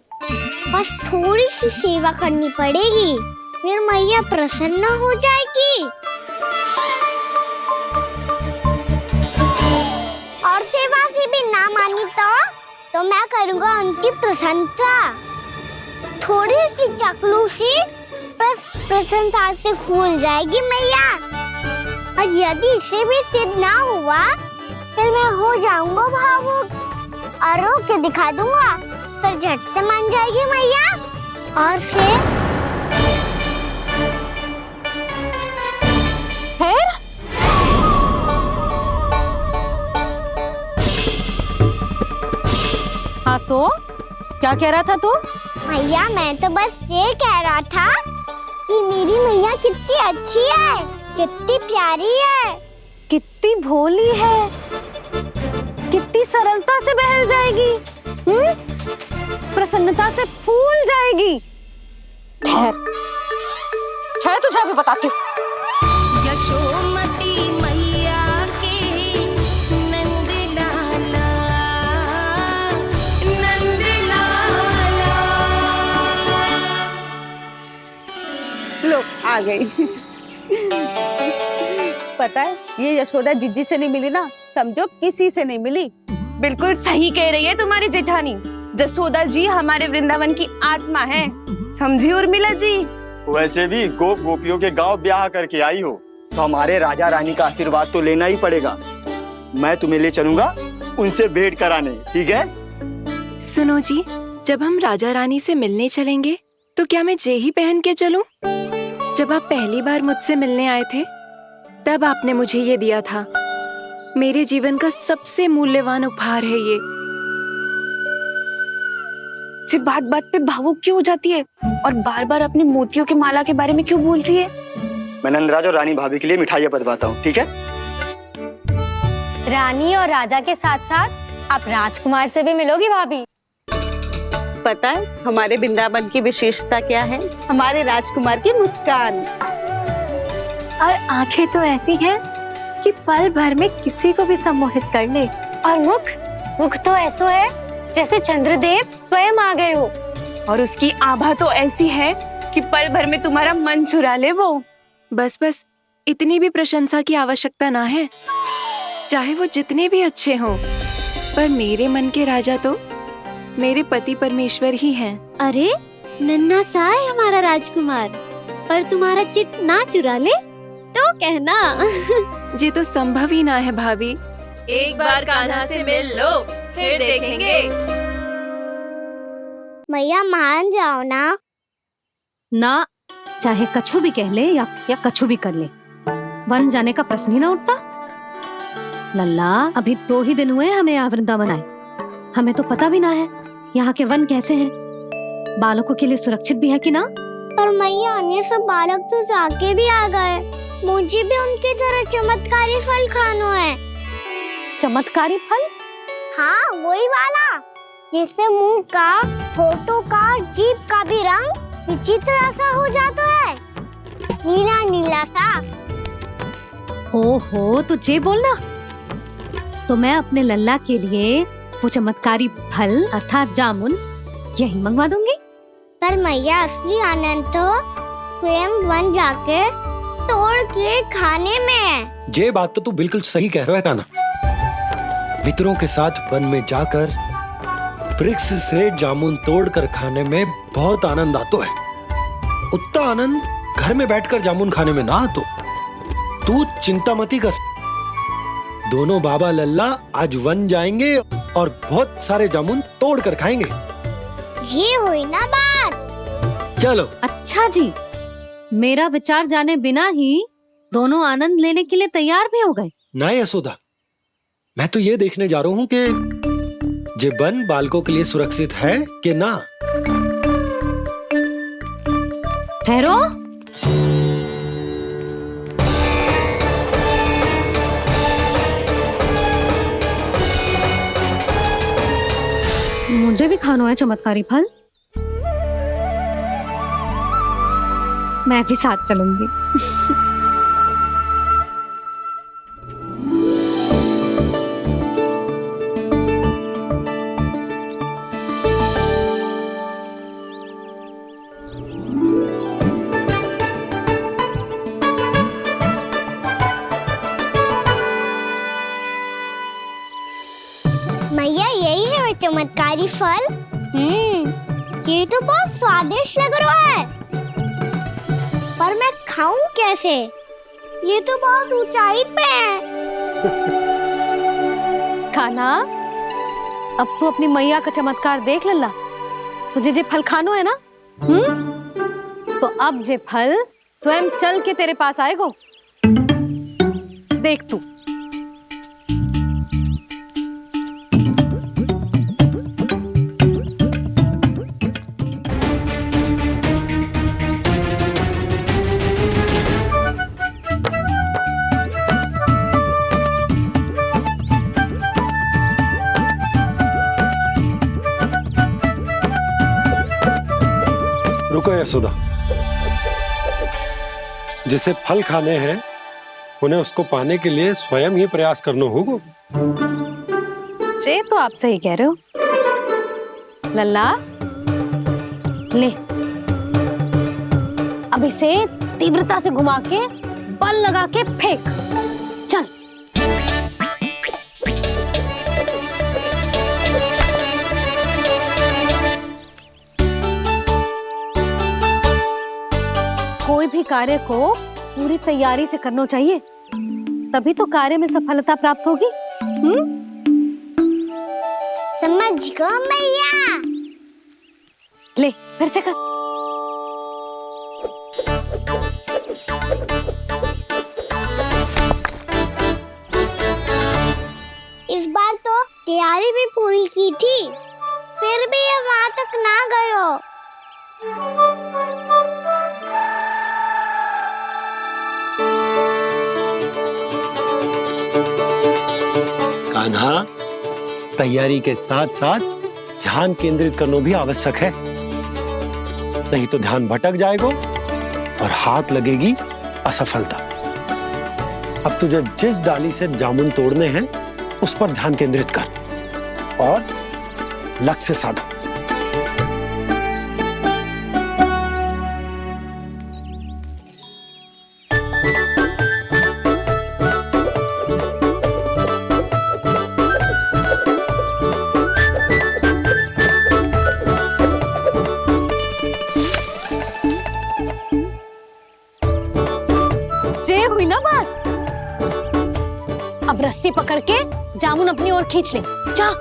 बस थोड़ी सी सेवा करनी पड़ेगी, फिर मैया प्रसन्न हो जाएगी। और सेवा से भी ना मानी तो मैं करूँगा उनकी प्रशंसा। थोड़ी सी चाकलूसी बस प्रशंसा से फूल जाएगी मैया। और यदि इसे भी सिद्ध ना हुआ फिर मैं हो जाऊंगा भावुक और रो के दिखा दूंगा, फिर झट से मान जाएगी मैया। और फिर हाँ तो क्या कह रहा था तू? मैया मैं तो बस ये कह रहा था कि मेरी मैया कितनी अच्छी है, कितनी प्यारी है, कितनी भोली है, कितनी सरलता से बहल जाएगी, प्रसन्नता से फूल जाएगी। ठहर ठहर तुझे अभी बताती हूँ। यशोमती मैया के नंद लाला, नंद लाला। लो आ गई। पता है ये यशोदा जीजी से नहीं मिली ना, समझो किसी से नहीं मिली। बिल्कुल सही कह रही है तुम्हारी जेठानी। जसोदा जी हमारे वृंदावन की आत्मा है, समझी उर्मिला जी। वैसे भी गोप गोपियों के गांव ब्याह करके आई हो तो हमारे राजा रानी का आशीर्वाद तो लेना ही पड़ेगा। मैं तुम्हें ले चलूंगा उनसे भेंट कराने, ठीक है? सुनो जी, जब हम राजा रानी से मिलने चलेंगे तो क्या मैं जे ही पहन के चलूं? जब आप पहली बार मुझसे मिलने आए थे तब आपने मुझे ये दिया था। मेरे जीवन का सबसे मूल्यवान उपहार है ये। जी बात बात पे भावुक क्यों हो जाती है और बार बार अपने मोतियों की माला के बारे में क्यों बोल रही है? मैं नंदराज और रानी भाभी के लिए मिठाइयाँ बंटवाता हूँ, ठीक है? रानी और राजा के साथ साथ आप राजकुमार से भी मिलोगी भाभी। पता है हमारे वृंदावन की विशेषता क्या है? हमारे राजकुमार की मुस्कान और आंखें तो ऐसी हैं कि पल भर में किसी को भी सम्मोहित कर ले। और मुख तो ऐसा है जैसे चंद्रदेव स्वयं आ गए हो। और उसकी आभा तो ऐसी है कि पल भर में तुम्हारा मन चुरा ले वो। बस बस इतनी भी प्रशंसा की आवश्यकता ना है। चाहे वो जितने भी अच्छे हों, पर मेरे मन के राजा तो मेरे पति परमेश्वर ही हैं। अरे नन्हा सा है हमारा राजकुमार, पर तुम्हारा चित्त ना चुरा ले तो कहना। ये तो संभव ही ना है भाभी। एक बार कान्हा से मिल लो, फिर देखेंगे। मैया मान जाओ ना। ना चाहे कछु भी कह ले या कछु भी कर ले, वन जाने का प्रश्न ही ना उठता। लल्ला अभी 2 ही दिन हुए हमें यहाँ वृंदावन आए, हमें तो पता भी ना है यहाँ के वन कैसे हैं, बालकों के लिए सुरक्षित भी है कि ना। पर मैया अन्य सब बालक तो जाके भी आ गए, मुझे भी उनके तरह चमत्कारी फल खाना है। चमत्कारी फल? हाँ वही वाला, जिससे मुंह का, होठों का, जीभ का भी रंग विचित्र सा हो जाता है, नीला नीला सा। हो तो जे बोलना, तो मैं अपने लल्ला के लिए वो चमत्कारी फल अर्थात जामुन यही मंगवा दूंगी। पर मैया असली आनंद तो स्वयं वन जाके तोड़ के खाने में है। ये बात तो तू बिल्कुल सही कह रहा है कान्हा। मित्रों के साथ वन में जाकर वृक्ष से जामुन तोड़कर खाने में बहुत आनंद आता है। उतना आनंद घर में बैठकर जामुन खाने में ना आतो। तू चिंता मत ही कर, दोनों बाबा लल्ला आज वन जाएंगे और बहुत सारे जामुन तोड़ कर खाएंगे। ये हुई ना बात। चलो। अच्छा जी, मेरा विचार जाने बिना ही दोनों आनंद लेने के लिए तैयार भी हो गए। ना यशोदा, मैं तो ये देखने जा रहा हूँ कि ये वन बालकों के लिए सुरक्षित है कि ना। ठहरो। मुझे भी खाना है चमत्कारी फल। मैं भी साथ चलूंगी। मैया यही है वो चमत्कारी फल। ये तो बहुत स्वादिष्ट लग रहा है, पर मैं खाऊं कैसे? ये तो बहुत ऊंचाई पे है। खाना, अब तू अपनी मैया का चमत्कार देख लल्ला। तुझे जे फल खानो है ना, तो अब जे फल स्वयं चल के तेरे पास आएगो। देख तू। रुको यशोदा, जिसे फल खाने हैं उन्हें उसको पाने के लिए स्वयं ही प्रयास करना होगा। जे तो आप सही कह रहे हो लल्ला। ले, अब इसे तीव्रता से घुमा के बल लगा के फेंक। चल। कोई भी कार्य को पूरी तैयारी से करना चाहिए, तभी तो कार्य में सफलता प्राप्त होगी। समझ गो मैया। ले, फिर से कर। इस बार तो तैयारी भी पूरी की थी, फिर भी ये वहां तक ना गए हो। कान्हा, तैयारी के साथ साथ ध्यान केंद्रित करना भी आवश्यक है, नहीं तो ध्यान भटक जाएगा और हाथ लगेगी असफलता। अब तुझे जिस डाली से जामुन तोड़ने हैं उस पर ध्यान केंद्रित कर और लक्ष्य साधो। हुई ना बात। अब रस्सी पकड़ के जामुन अपनी ओर खींच ले। जा।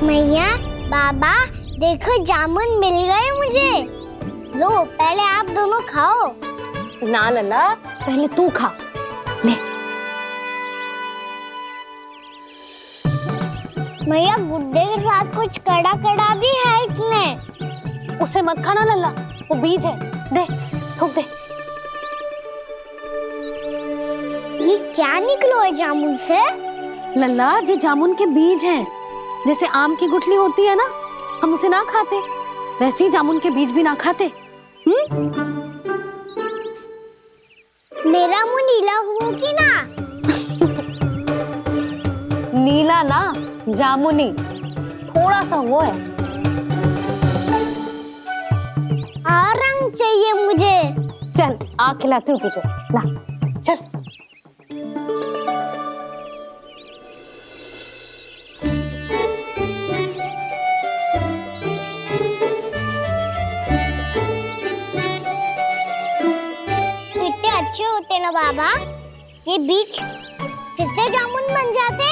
मैया, बाबा, देखो जामुन मिल गए मुझे। लो, पहले आप दोनों खाओ। ना लल्ला, पहले तू खा। ले। मैया, गुड्डे के साथ कुछ कड़ा कड़ा भी है इसमें। उसे मत खाना लल्ला, वो बीज है। दे, थूक दे। ये क्या निकलो है जामुन से? लल्ला, ये जामुन के बीज हैं। जैसे आम की गुठली होती है ना, हम उसे ना खाते, वैसे ही जामुन के बीज भी ना खाते। मेरा मुंह नीला हो कि ना? नीला ना, जामुनी, थोड़ा सा वो है। और रंग चाहिए मुझे। चल आ खिलाती हूँ तुझे, ला चल। कितने अच्छे होते ना बाबा, ये बीज फिर से जामुन बन जाते।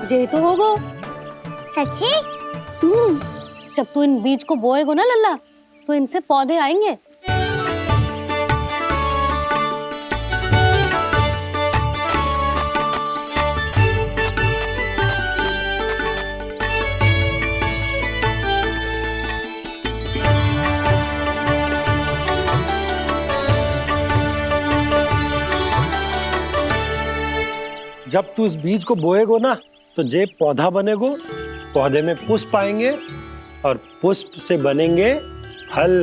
जे तो होगो। सच्ची? जब तू इन बीज को बोएगो ना लल्ला, तो इनसे पौधे आएंगे। जब तू इस बीज को बोएगो ना, तो जे पौधा बनेगो, पौधे में पुष्प आएंगे और पुष्प से बनेंगे फल।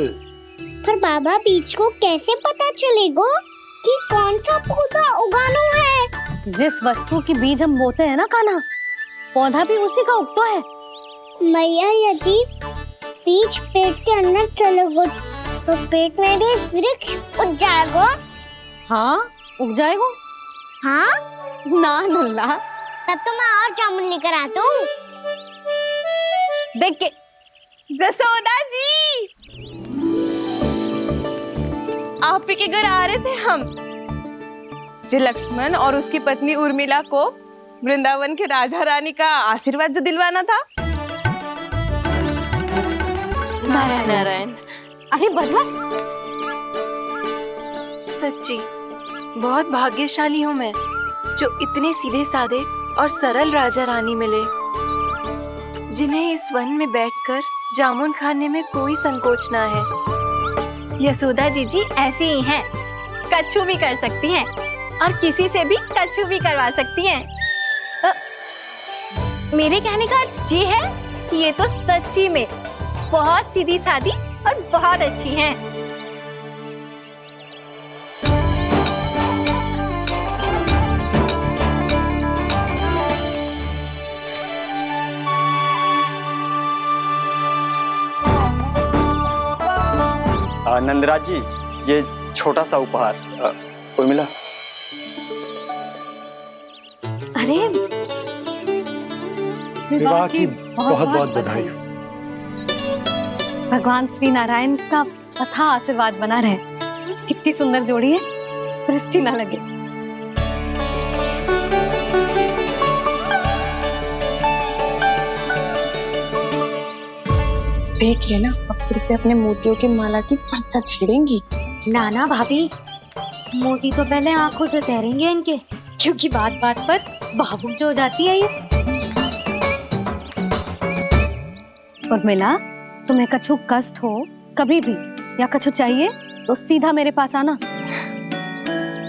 पर बाबा बीज को कैसे पता चलेगा कि कौन सा पौधा उगाना है? जिस वस्तु की बीज हम बोते हैं ना कान्हा, पौधा भी उसी का उगता है। मैया यदि बीज पेट के अंदर चलेगा तो पेट में भी वृक्ष उग जाएगा। हाँ उग जाएगा। हाँ ना लल्ला, तब तो मैं और जामुन लेकर आता हूँ। देख के जसोदा जी, आप ही के घर आ रहे थे हम। जी लक्ष्मण और उसकी पत्नी उर्मिला को वृंदावन के राजा रानी का आशीर्वाद जो दिलवाना था। नारायण नारायण। अरे बस बस। सच्ची बहुत भाग्यशाली हूँ मैं, जो इतने सीधे साधे और सरल राजा रानी मिले, जिन्हें इस वन में बैठकर जामुन खाने में कोई संकोच ना है। यशोदा जीजी ऐसी ही हैं, कच्छू भी कर सकती हैं और किसी से भी कच्छू भी करवा सकती हैं। मेरे कहने का अर्थ ये है कि ये तो सच्ची में बहुत सीधी सादी और बहुत अच्छी हैं। नंदराज जी, ये छोटा सा उपहार। उर्मिला। अरे विवाह की बहुत बहुत बधाई। भगवान श्री नारायण का अथाह आशीर्वाद बना रहे। कितनी सुंदर जोड़ी है, दृष्टि ना लगे। देख लेना, अब फिर से अपने मोतियों की माला की चर्चा छेड़ेंगी। नाना भाभी, मोती तो पहले आंखों से तैरेंगे इनके, क्योंकि बात बात पर भावुक जो हो जाती है ये। उर्मिला, तुम्हें कछु कष्ट हो कभी भी या कछु चाहिए तो सीधा मेरे पास आना।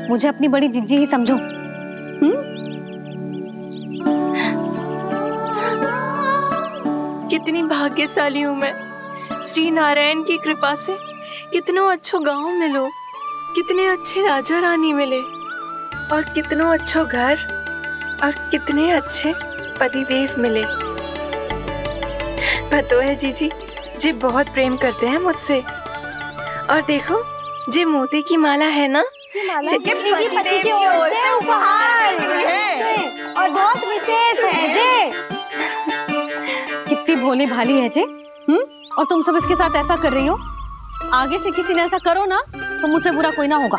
मुझे अपनी बड़ी जिज्जी ही समझो। कितनी भाग्यशाली हूँ मैं, श्री नारायण की कृपा से कितनों अच्छो गांव मिलो, कितने अच्छे राजा रानी मिले और कितनों अच्छो घर और कितने अच्छे पतिदेव मिले। पतो है जीजी, जी बहुत प्रेम करते हैं मुझसे। और देखो, जे मोती की माला है ना, पति की ओर से उपहार और बहुत विशेष है जे। कितनी भोली भाली है जे। और तुम सब इसके साथ ऐसा कर रही हो। आगे से किसी ने ऐसा करो ना तो मुझसे बुरा कोई ना होगा।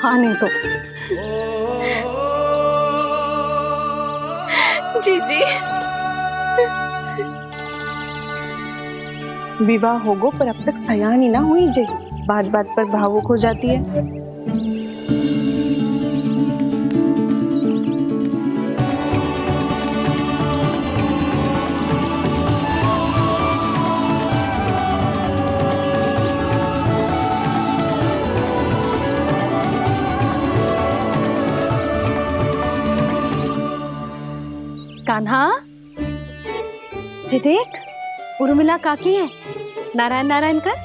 हाँ नहीं तो। जीजी, विवाह होगो पर अब तक सयान ही ना हुई जे, बात बात पर भावुक हो जाती है। कान्हा, जी देख, उर्मिला काकी है। नारायण नारायण कर।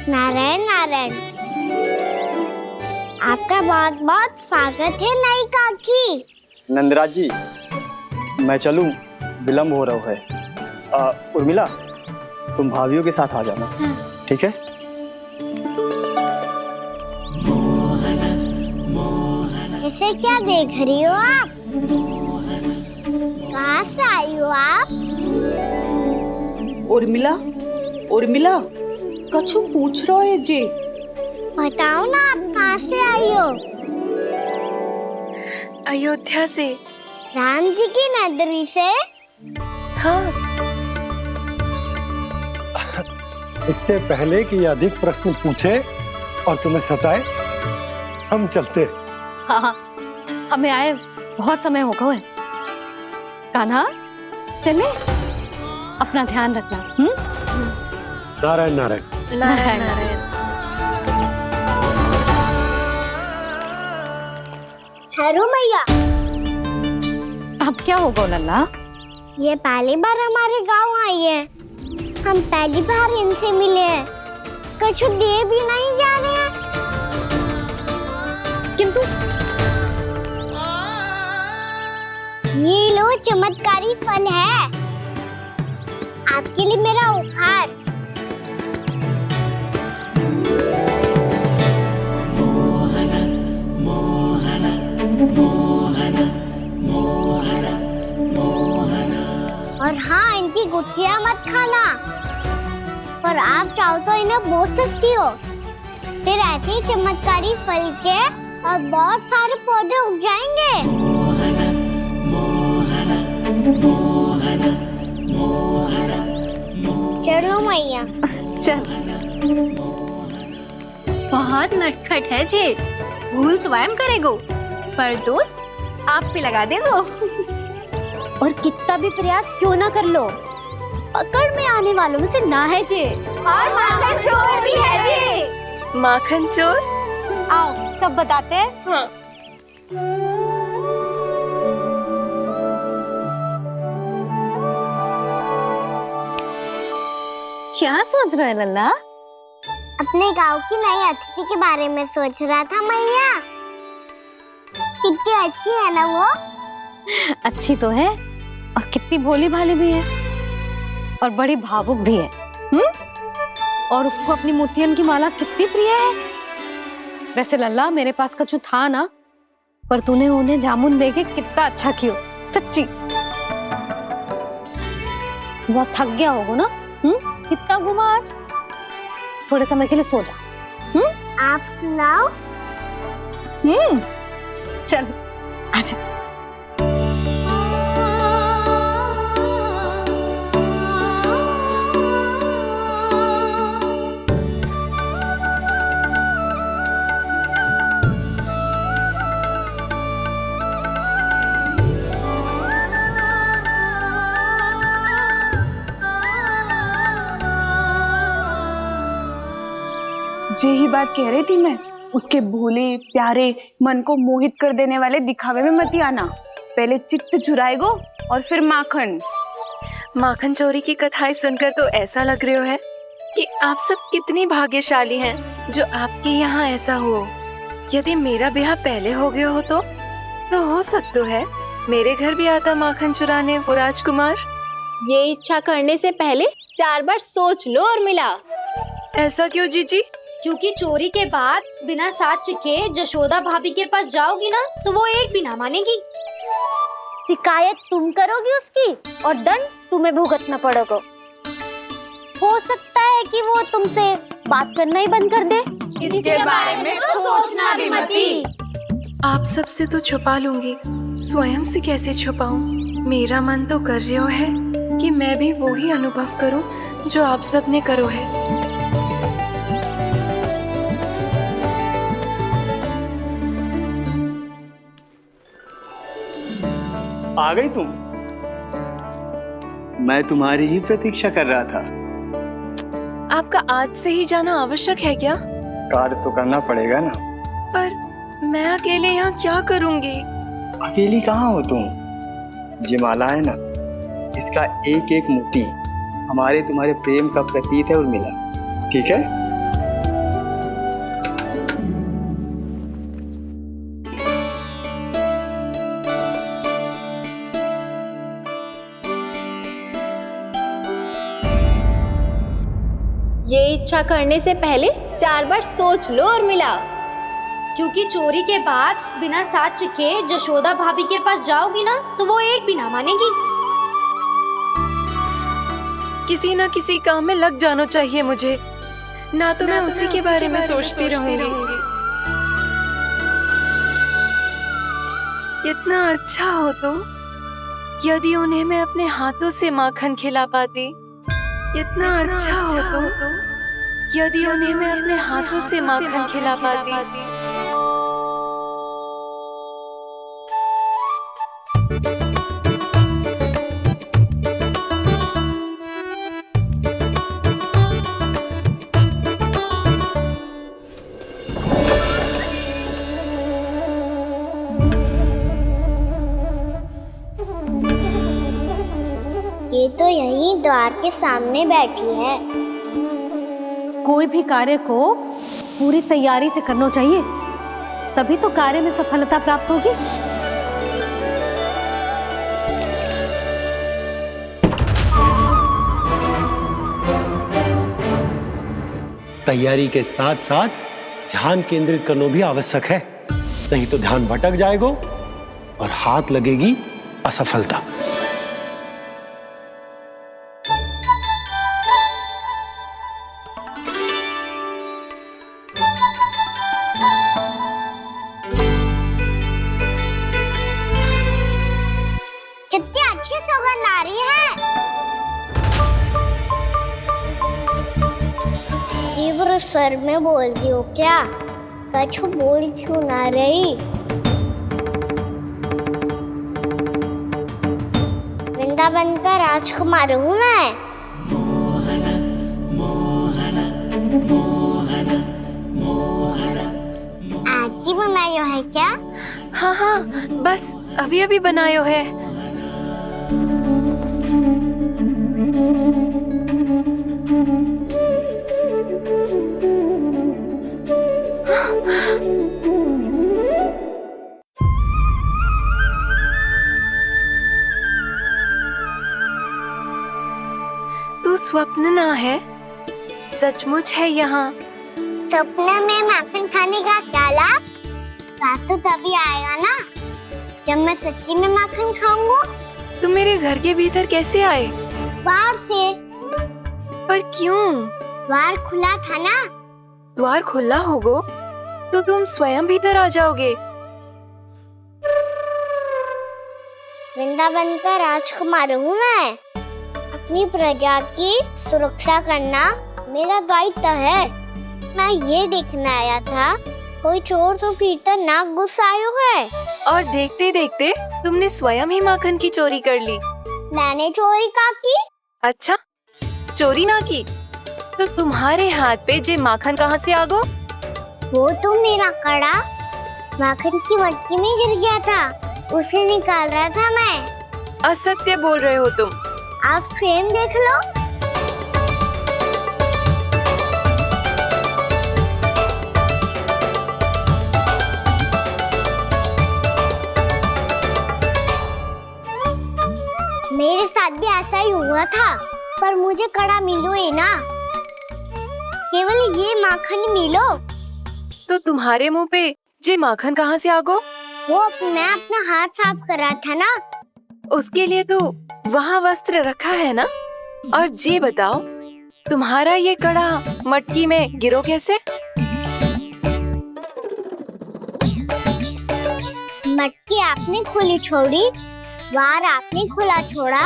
नारायण नारायण। आपका बहुत बहुत स्वागत है नई काकी। नंदराज जी, मैं चलूं, विलम्ब हो रहा है। उर्मिला, तुम भाभियों के साथ आ जाना, ठीक है? इसे क्या देख रही हो आप? कहाँ से आई हो आप? उर्मिला, उर्मिला, कछु पूछ रहा है जी। बताओ ना आप कहाँ से आई हो? अयोध्या से। राम जी की नगरी से? हाँ। इससे पहले कि ये अधिक प्रश्न पूछे और तुम्हें सताए, हम चलते। हाँ हाँ, हमें आए बहुत समय हो गया है। कान्हा, चले, अपना ध्यान रखना। नारायण नारायण। नारायण नारायण। ठहरो मैया। अब क्या होगा लल्ला? ये पहली बार हमारे गांव आई है। हम पहली बार इनसे मिले हैं। कुछ दिए भी नहीं जा रहे हैं। किंतु ये लो चमत्कारी फल है। आपके लिए मेरा उपहार। और हाँ, इनकी गुठलियां मत खाना। और आप चाहो तो इन्हें बो सकती हो। फिर ऐसे ही चमत्कारी फल के और बहुत सारे पौधे उग जाएंगे। चलो मैया। चल। बहुत नटखट है जे। भूल स्वयं करेगो, पर दोष आप पे लगा देगो। और कितना भी प्रयास क्यों ना कर लो, पकड़ में आने वालों में से ना है जे। और माखन चोर भी है जे। माखन चोर? आओ सब बताते हैं। हाँ। क्या सोच रहे हो लल्ला? अपने गांव की नई अतिथि के बारे में सोच रहा था मैया। कितनी अच्छी है ना वो? अच्छी तो है और कितनी भोली भाली भी है और बड़ी भावुक भी है। और उसको अपनी मोतियन की माला कितनी प्रिय है। वैसे लल्ला, मेरे पास कछु था ना, पर तूने उन्हें जामुन देके कितना अच्छा किया, सच्ची। बहुत थक गया होगा ना? कितना घुमा आज? थोड़े समय के लिए सो जा। आप सुनाओ। चल आजा। यही बात कह रही थी मैं। उसके भोले प्यारे मन को मोहित कर देने वाले दिखावे में मत आना। पहले चित्त चुराएगो और फिर माखन। माखन चोरी की कथाएं सुनकर तो ऐसा लग रहा है कि आप सब कितनी भाग्यशाली हैं जो आपके यहाँ ऐसा हो। यदि मेरा ब्याह पहले हो गया हो तो हो सकता है मेरे घर भी आता माखन चुराने वो राजकुमार। ये इच्छा करने से पहले 4 बार सोच लो उर्मिला। ऐसा क्यों जीजी? क्योंकि चोरी के बाद बिना साथ के जशोदा भाभी के पास जाओगी ना तो वो एक भी ना मानेगी। शिकायत तुम करोगी उसकी और दंड तुम्हें भुगतना पड़ेगा। हो सकता है कि वो तुमसे बात करना ही बंद कर दे। इसके बारे में तो सोचना भी मती। आप सबसे तो छुपा लूंगी, स्वयं से कैसे छुपाऊं? मेरा मन तो कर रहा है कि मैं भी वो ही अनुभव करूं जो आप सब ने करो है। आ गई तुम? मैं तुम्हारी ही प्रतीक्षा कर रहा था। आपका आज से ही जाना आवश्यक है क्या? कार्य तो करना पड़ेगा ना। पर मैं अकेले यहाँ क्या करूँगी? अकेली कहाँ हो तुम? ये माला है ना, इसका एक एक मोती हमारे तुम्हारे प्रेम का प्रतीक है उर्मिला, ठीक है? इच्छा करने से पहले 4 बार सोच लो और मिलाओ। क्योंकि चोरी के बाद बिना साथ चखे जशोदा भाभी के पास जाओगी ना तो वो एक भी ना मानेगी। किसी ना किसी काम में लग जाना चाहिए मुझे, ना तो मैं उसी के बारे में सोचती रहूंगी। इतना अच्छा हो तो यदि उन्हें मैं अपने हाथों से माखन खिला पाती। इतना अच्छा हो तो यदि उन्हें मैं अपने हाथों से माखन खिला पाती। ये तो यहीं द्वार के सामने बैठी है। कोई भी कार्य को पूरी तैयारी से करना चाहिए, तभी तो कार्य में सफलता प्राप्त होगी। तैयारी के साथ साथ ध्यान केंद्रित करना भी आवश्यक है, नहीं तो ध्यान भटक जाएगा और हाथ लगेगी असफलता। कितनी अच्छी सौगंध आ रही है। तीव्र स्वर में बोलती हो क्या? कछु बोल क्यों ना रही? वृंदावन का राजकुमार हूँ मैं। आज ही बनायो है क्या? हाँ हाँ, बस अभी अभी बनायो है। तू स्वप्न ना है, सचमुच है यहाँ। सपने में माखन खाने का क्या लाभ? स्वाद तो तभी आएगा ना जब मैं सच्ची में माखन खाऊंगा। तुम मेरे घर के भीतर कैसे आए? बाहर से। पर क्यों? द्वार खुला था ना। द्वार खुला होगा तो तुम स्वयं भीतर आ जाओगे। वृंदावन का राजकुमार हूँ मैं। अपनी प्रजा की सुरक्षा करना मेरा दायित्व है। मैं ये देखने आया था कोई चोर तो भीतर ना घुस आयो है। और देखते देखते तुमने स्वयं ही माखन की चोरी कर ली। मैंने चोरी का की? अच्छा, चोरी ना की तो तुम्हारे हाथ पे जे माखन कहाँ से आ गो? वो तो मेरा कड़ा माखन की मटकी में गिर गया था, उसे निकाल रहा था मैं। असत्य बोल रहे हो तुम। आप स्वयं देख लो। मेरे साथ भी ऐसा ही हुआ था, पर मुझे कड़ा मिलो ही ना, केवल ये माखन मिलो। तो तुम्हारे मुंह पे जे माखन कहाँ से आ गो? वो मैं अपना हाथ साफ कर रहा था ना। उसके लिए तो वहाँ वस्त्र रखा है ना। और जे बताओ, तुम्हारा ये कड़ा मटकी में गिरो कैसे? मटकी आपने खुली छोड़ी, द्वार आपने खुला छोड़ा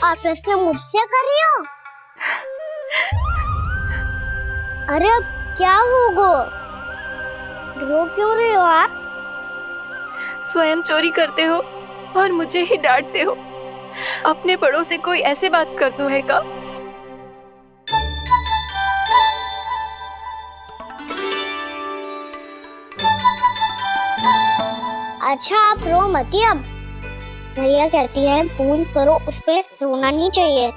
और प्रश्न मुझसे कर रही हो? अरे अब क्या होगा? रो क्यों रहे हो आप? स्वयं चोरी करते हो और मुझे ही डांटते हो। अपने बड़ों से कोई ऐसे बात कर दो है का? अच्छा आप रो मती। अब भैया कहती है भूल करो, उस पे रोना नहीं चाहिए,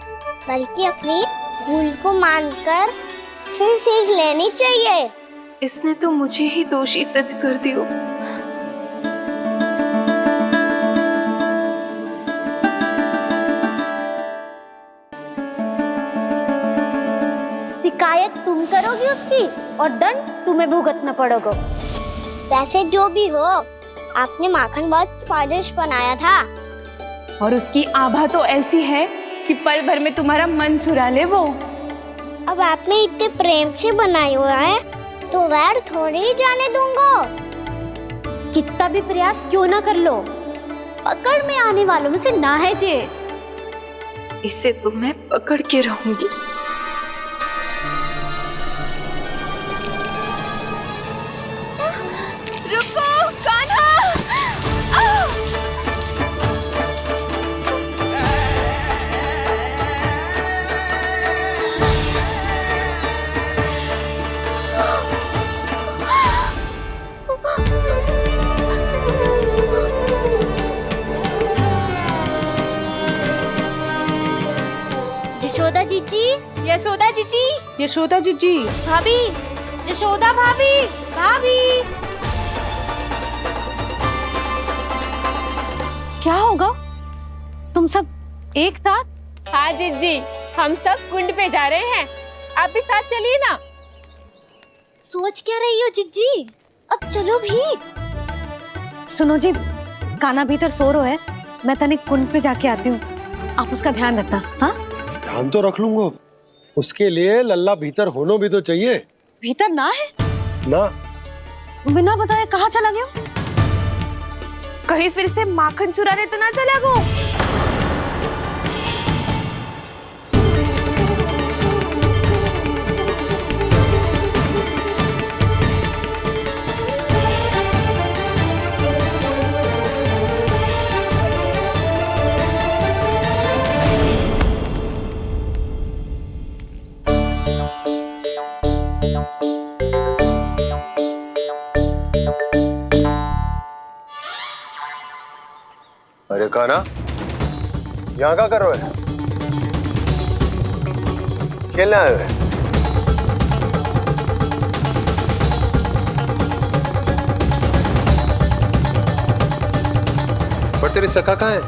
बल्कि अपनी भूल को मानकर फिर सीख लेनी चाहिए। इसने तो मुझे ही दोषी सिद्ध कर दियो। शिकायत केयर तुम करोगी उसकी और दंड तुम्हें भुगतना पड़ेगा। वैसे जो भी हो, आपने माखन बहुत स्वादिष्ट बनाया था। और उसकी आभा तो ऐसी है कि पल भर में तुम्हारा मन चुरा ले वो। अब आपने इतने प्रेम से बनाई हुआ है तो वैर थोड़ी ही जाने दूंगा। कितना भी प्रयास क्यों ना कर लो, पकड़ में आने वालों में से ना है जे। इसे तो मैं पकड़ के रहूंगी। रुको कान्हा। यशोदा जीजी, यशोदा जीजी, यशोदा जीजी, भाभी, यशोदा भाभी, भाभी। क्या होगा? तुम सब एक साथ? हाँ जीजी, हम सब कुंड पे जा रहे हैं, आप भी साथ चलिए ना। सोच क्या रही हो जिज्जी? अब चलो भी। सुनो जी, कान्हा भीतर सो रहा है, मैं तनिक कुंड पे जाके आती हूँ, आप उसका ध्यान रखना। हाँ, ध्यान तो रख लूंगा, उसके लिए लल्ला भीतर होना भी तो चाहिए। भीतर ना है ना? बिना बताए कहाँ चला गया? कहीं फिर से माखन चुराने तो ना चला गो। अरे कान्हा, यहाँ क्या कर रहे हो? खेलने आए हुए? पर तेरे सखा कहाँ है?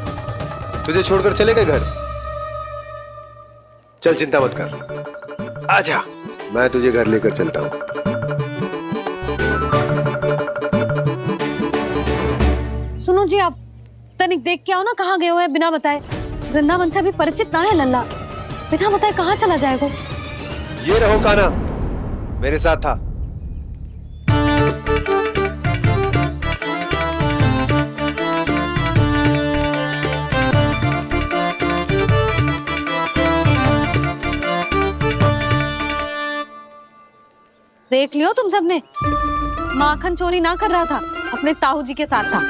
तुझे छोड़कर चले गए घर? चल चिंता मत कर, आजा, मैं तुझे घर लेकर चलता हूँ। सुनो जी, आप तनिक देख के आओ ना कहाँ गए हुए हैं बिना बताए। वृंदावन से अभी परिचित ना है लल्ला, बिना बताए कहाँ चला जाएगा? ये रहो कान्हा, मेरे साथ था। देख लियो तुम सबने, माखन चोरी ना कर रहा था, अपने ताऊ जी के साथ था।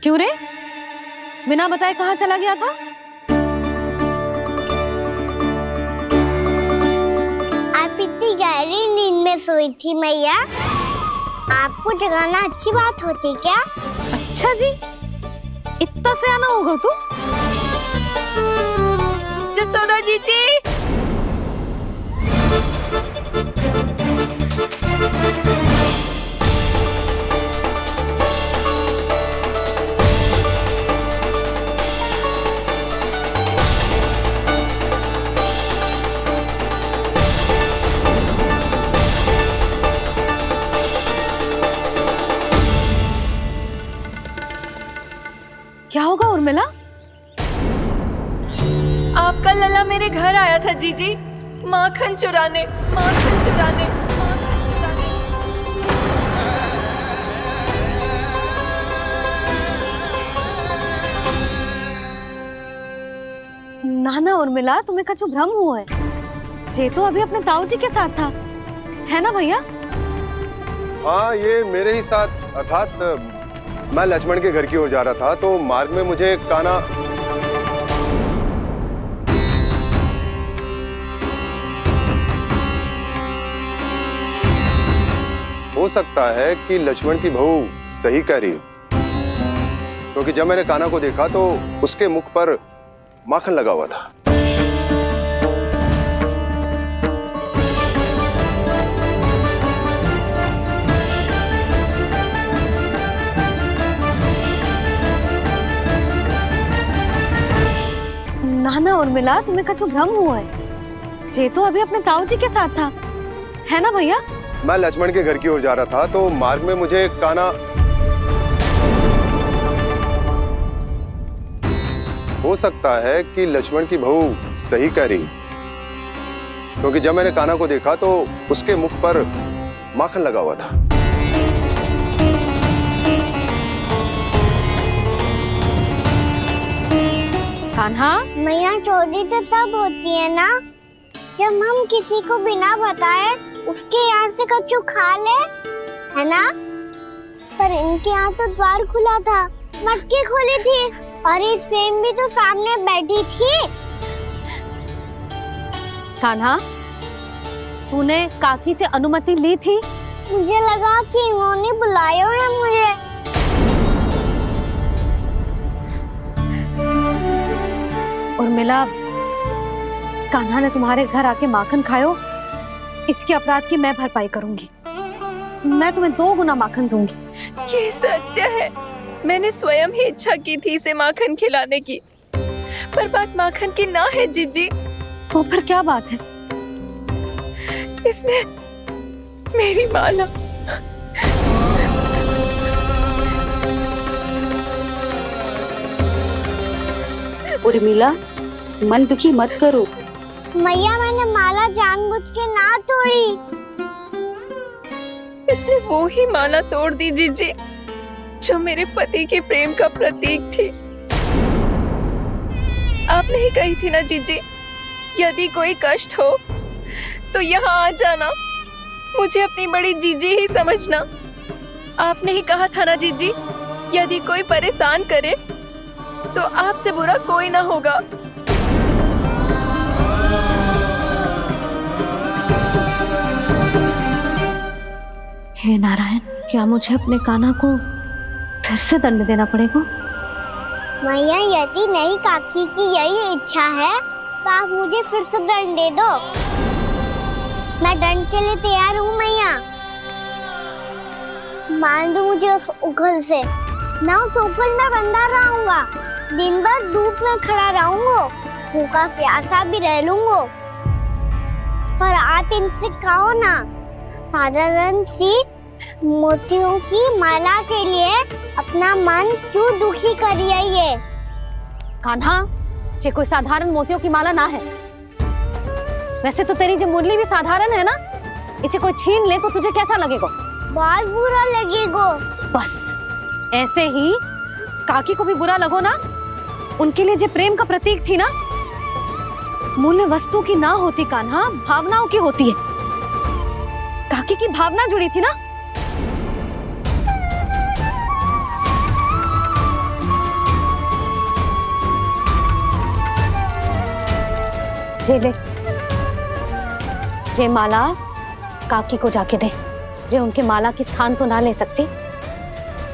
क्यों रे, बिना बताए कहाँ चला गया था? आप इतनी गहरी नींद में सोई थी मैया, आपको जगाना अच्छी बात होती क्या? अच्छा जी, इतना सयाना होगा तू? जसोदा जीजी, क्या होगा उर्मिला? आपका लल्ला मेरे घर आया था जीजी, माखन चुराने, माखन चुराने, माखन चुराने। ना ना उर्मिला, तुम्हें कछु भ्रम हुआ है। जे तो अभी अपने ताऊ जी के साथ था, है ना भैया? हाँ, ये मेरे ही साथ, अर्थात मैं लक्ष्मण के घर की ओर जा रहा था, तो मार्ग में मुझे कान्हा हो सकता है कि लक्ष्मण की बहू सही कह रही हो, क्योंकि जब मैंने कान्हा को देखा तो उसके मुख पर माखन लगा हुआ था। ना ना उर्मिला, तुम्हें कछु भ्रम हुआ है। ये तो अभी अपने ताऊ जी के साथ था, है ना भैया? मैं लक्ष्मण के घर की ओर जा रहा था तो मार्ग में मुझे कान्हा, हो सकता है कि लक्ष्मण की बहू सही कह रही, क्योंकि जब मैंने कान्हा को देखा तो उसके मुख पर माखन लगा हुआ था। कान्हा, मैया चोरी तो तब होती है ना जब हम किसी को बिना बताए उसके यहाँ से कच्चू खा ले, है ना? पर इनके यहाँ तो द्वार खुला था, मटकी खुली थी और इस फेम भी तो सामने बैठी थी। कान्हा, तूने काकी से अनुमति ली थी? मुझे लगा कि इन्होंने बुलाया है मुझे। और मिला कान्हा ने तुम्हारे घर आके माखन खायो, इसके अपराध की मैं भरपाई करूंगी। मैं तुम्हें 2 गुना माखन दूंगी। ये सत्य है, मैंने स्वयं ही इच्छा की थी इसे माखन खिलाने की, पर बात माखन की ना है जीजी। तो फिर क्या बात है? इसने मेरी माला उर्मिला, मन दुखी मत करो। मैया, मैंने माला जानबूझ के ना तोड़ी। इसने वो ही माला तोड़ दी जीजी जो मेरे पति के प्रेम का प्रतीक थी। आपने ही कही थी ना जीजी, यदि कोई कष्ट हो तो यहाँ आ जाना, मुझे अपनी बड़ी जीजी ही समझना। आपने ही कहा था ना जीजी, यदि कोई परेशान करे तो आपसे बुरा कोई ना होगा। हे नारायण, क्या मुझे अपने कान्हा को फिर से दंड देना पड़ेगा? मैया, यदि नहीं काकी की यही इच्छा है तो आप मुझे फिर से दंड दे दो। मैं दंड के लिए तैयार हूँ मैया। मान दो मुझे उस उखल से, मैं उस उखल में बंधा रहूंगा, दिन भर धूप में खड़ा रहूंगा, भूखा प्यासा भी रह लूंगा। पर आप इनसे कहो ना, साधारण सी मोतियों की माला के लिए अपना मन क्यों दुखी करिए? ये कान्हा, ये कोई साधारण मोतियों की माला ना है। वैसे तो तेरी जो मुरली भी साधारण है ना, इसे कोई छीन ले तो तुझे कैसा लगेगा? बहुत बुरा लगेगा। बस ऐसे ही काकी को भी बुरा लगो ना। उनके लिए जो प्रेम का प्रतीक थी ना, मूल्य वस्तु की ना होती कान्हा, भावनाओं की होती है। काकी की भावना जुड़ी थी ना। जे ले, जे माला काकी को जाके दे। जे उनके माला की स्थान तो ना ले सकती,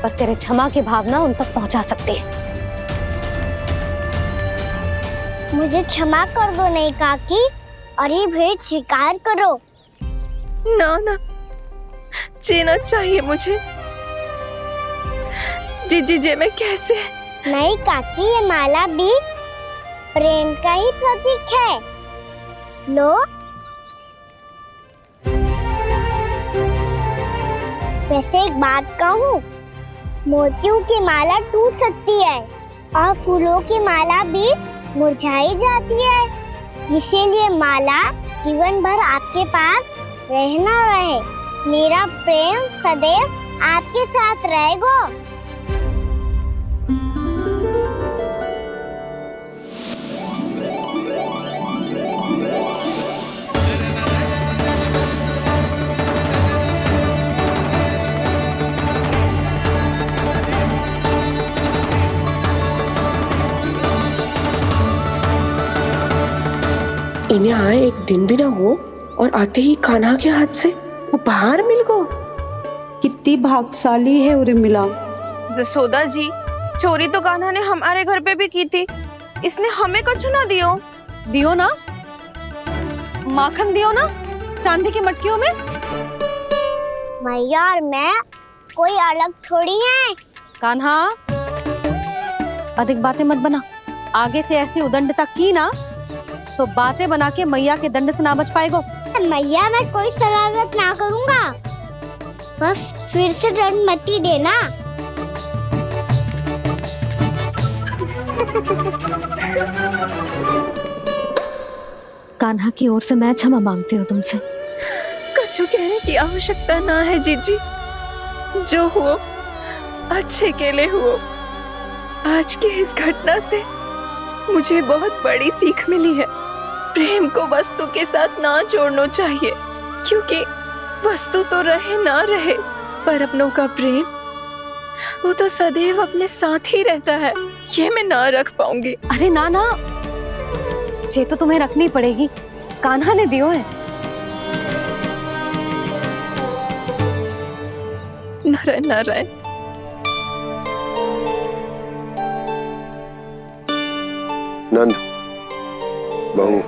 पर तेरे क्षमा की भावना उन तक पहुंचा सकती है। मुझे क्षमा कर दो नहीं काकी, और ये भेंट स्वीकार करो। ना ना, जीना चाहिए मुझे। जीजी जे मैं कैसे? नहीं काकी, ये माला भी प्रेम का ही प्रतीक है। लो, वैसे एक बात कहूँ, मोतियों की माला टूट सकती है और फूलों की माला भी मुरझाई जाती है। इसीलिए माला जीवन भर आपके पास रहना रहे। मेरा प्रेम सदैव आपके साथ रहेगा। इन्हें आए एक दिन भी ना हो और आते ही कान्हा के हाथ से उपहार मिल गो। कितनी भाग्यशाली है उर्मिला। जसोदा जी, चोरी तो कान्हा ने हमारे घर पे भी की थी, इसने हमें कुछ ना दियो। दियो ना, माखन दियो ना, चांदी की मटकियों में। मैया और मैं कोई अलग थोड़ी हैं। कान्हा, अधिक बातें मत बना। आगे से ऐसी उदंडता की ना तो बातें बना के मैया के दंड से ना बच पाएगो। मैया मैं कोई शरारत ना करूंगा, बस फिर से दंड मत ही देना। कान्हा की ओर से मैं क्षमा मांगती हूँ तुमसे। कछु कहने की आवश्यकता ना है जीजी, जो हुआ अच्छे के लिए हुआ। आज की इस घटना से मुझे बहुत बड़ी सीख मिली है। प्रेम को वस्तु के साथ ना जोड़ना चाहिए, क्योंकि वस्तु तो रहे ना रहे, पर अपनों का प्रेम वो तो सदैव अपने साथ ही रहता है। ये मैं ना रख पाऊंगी। अरे ना ना, ये तो तुम्हें रखनी पड़ेगी, कान्हा ने दियो है। नारायण नारायण। नंद, बहू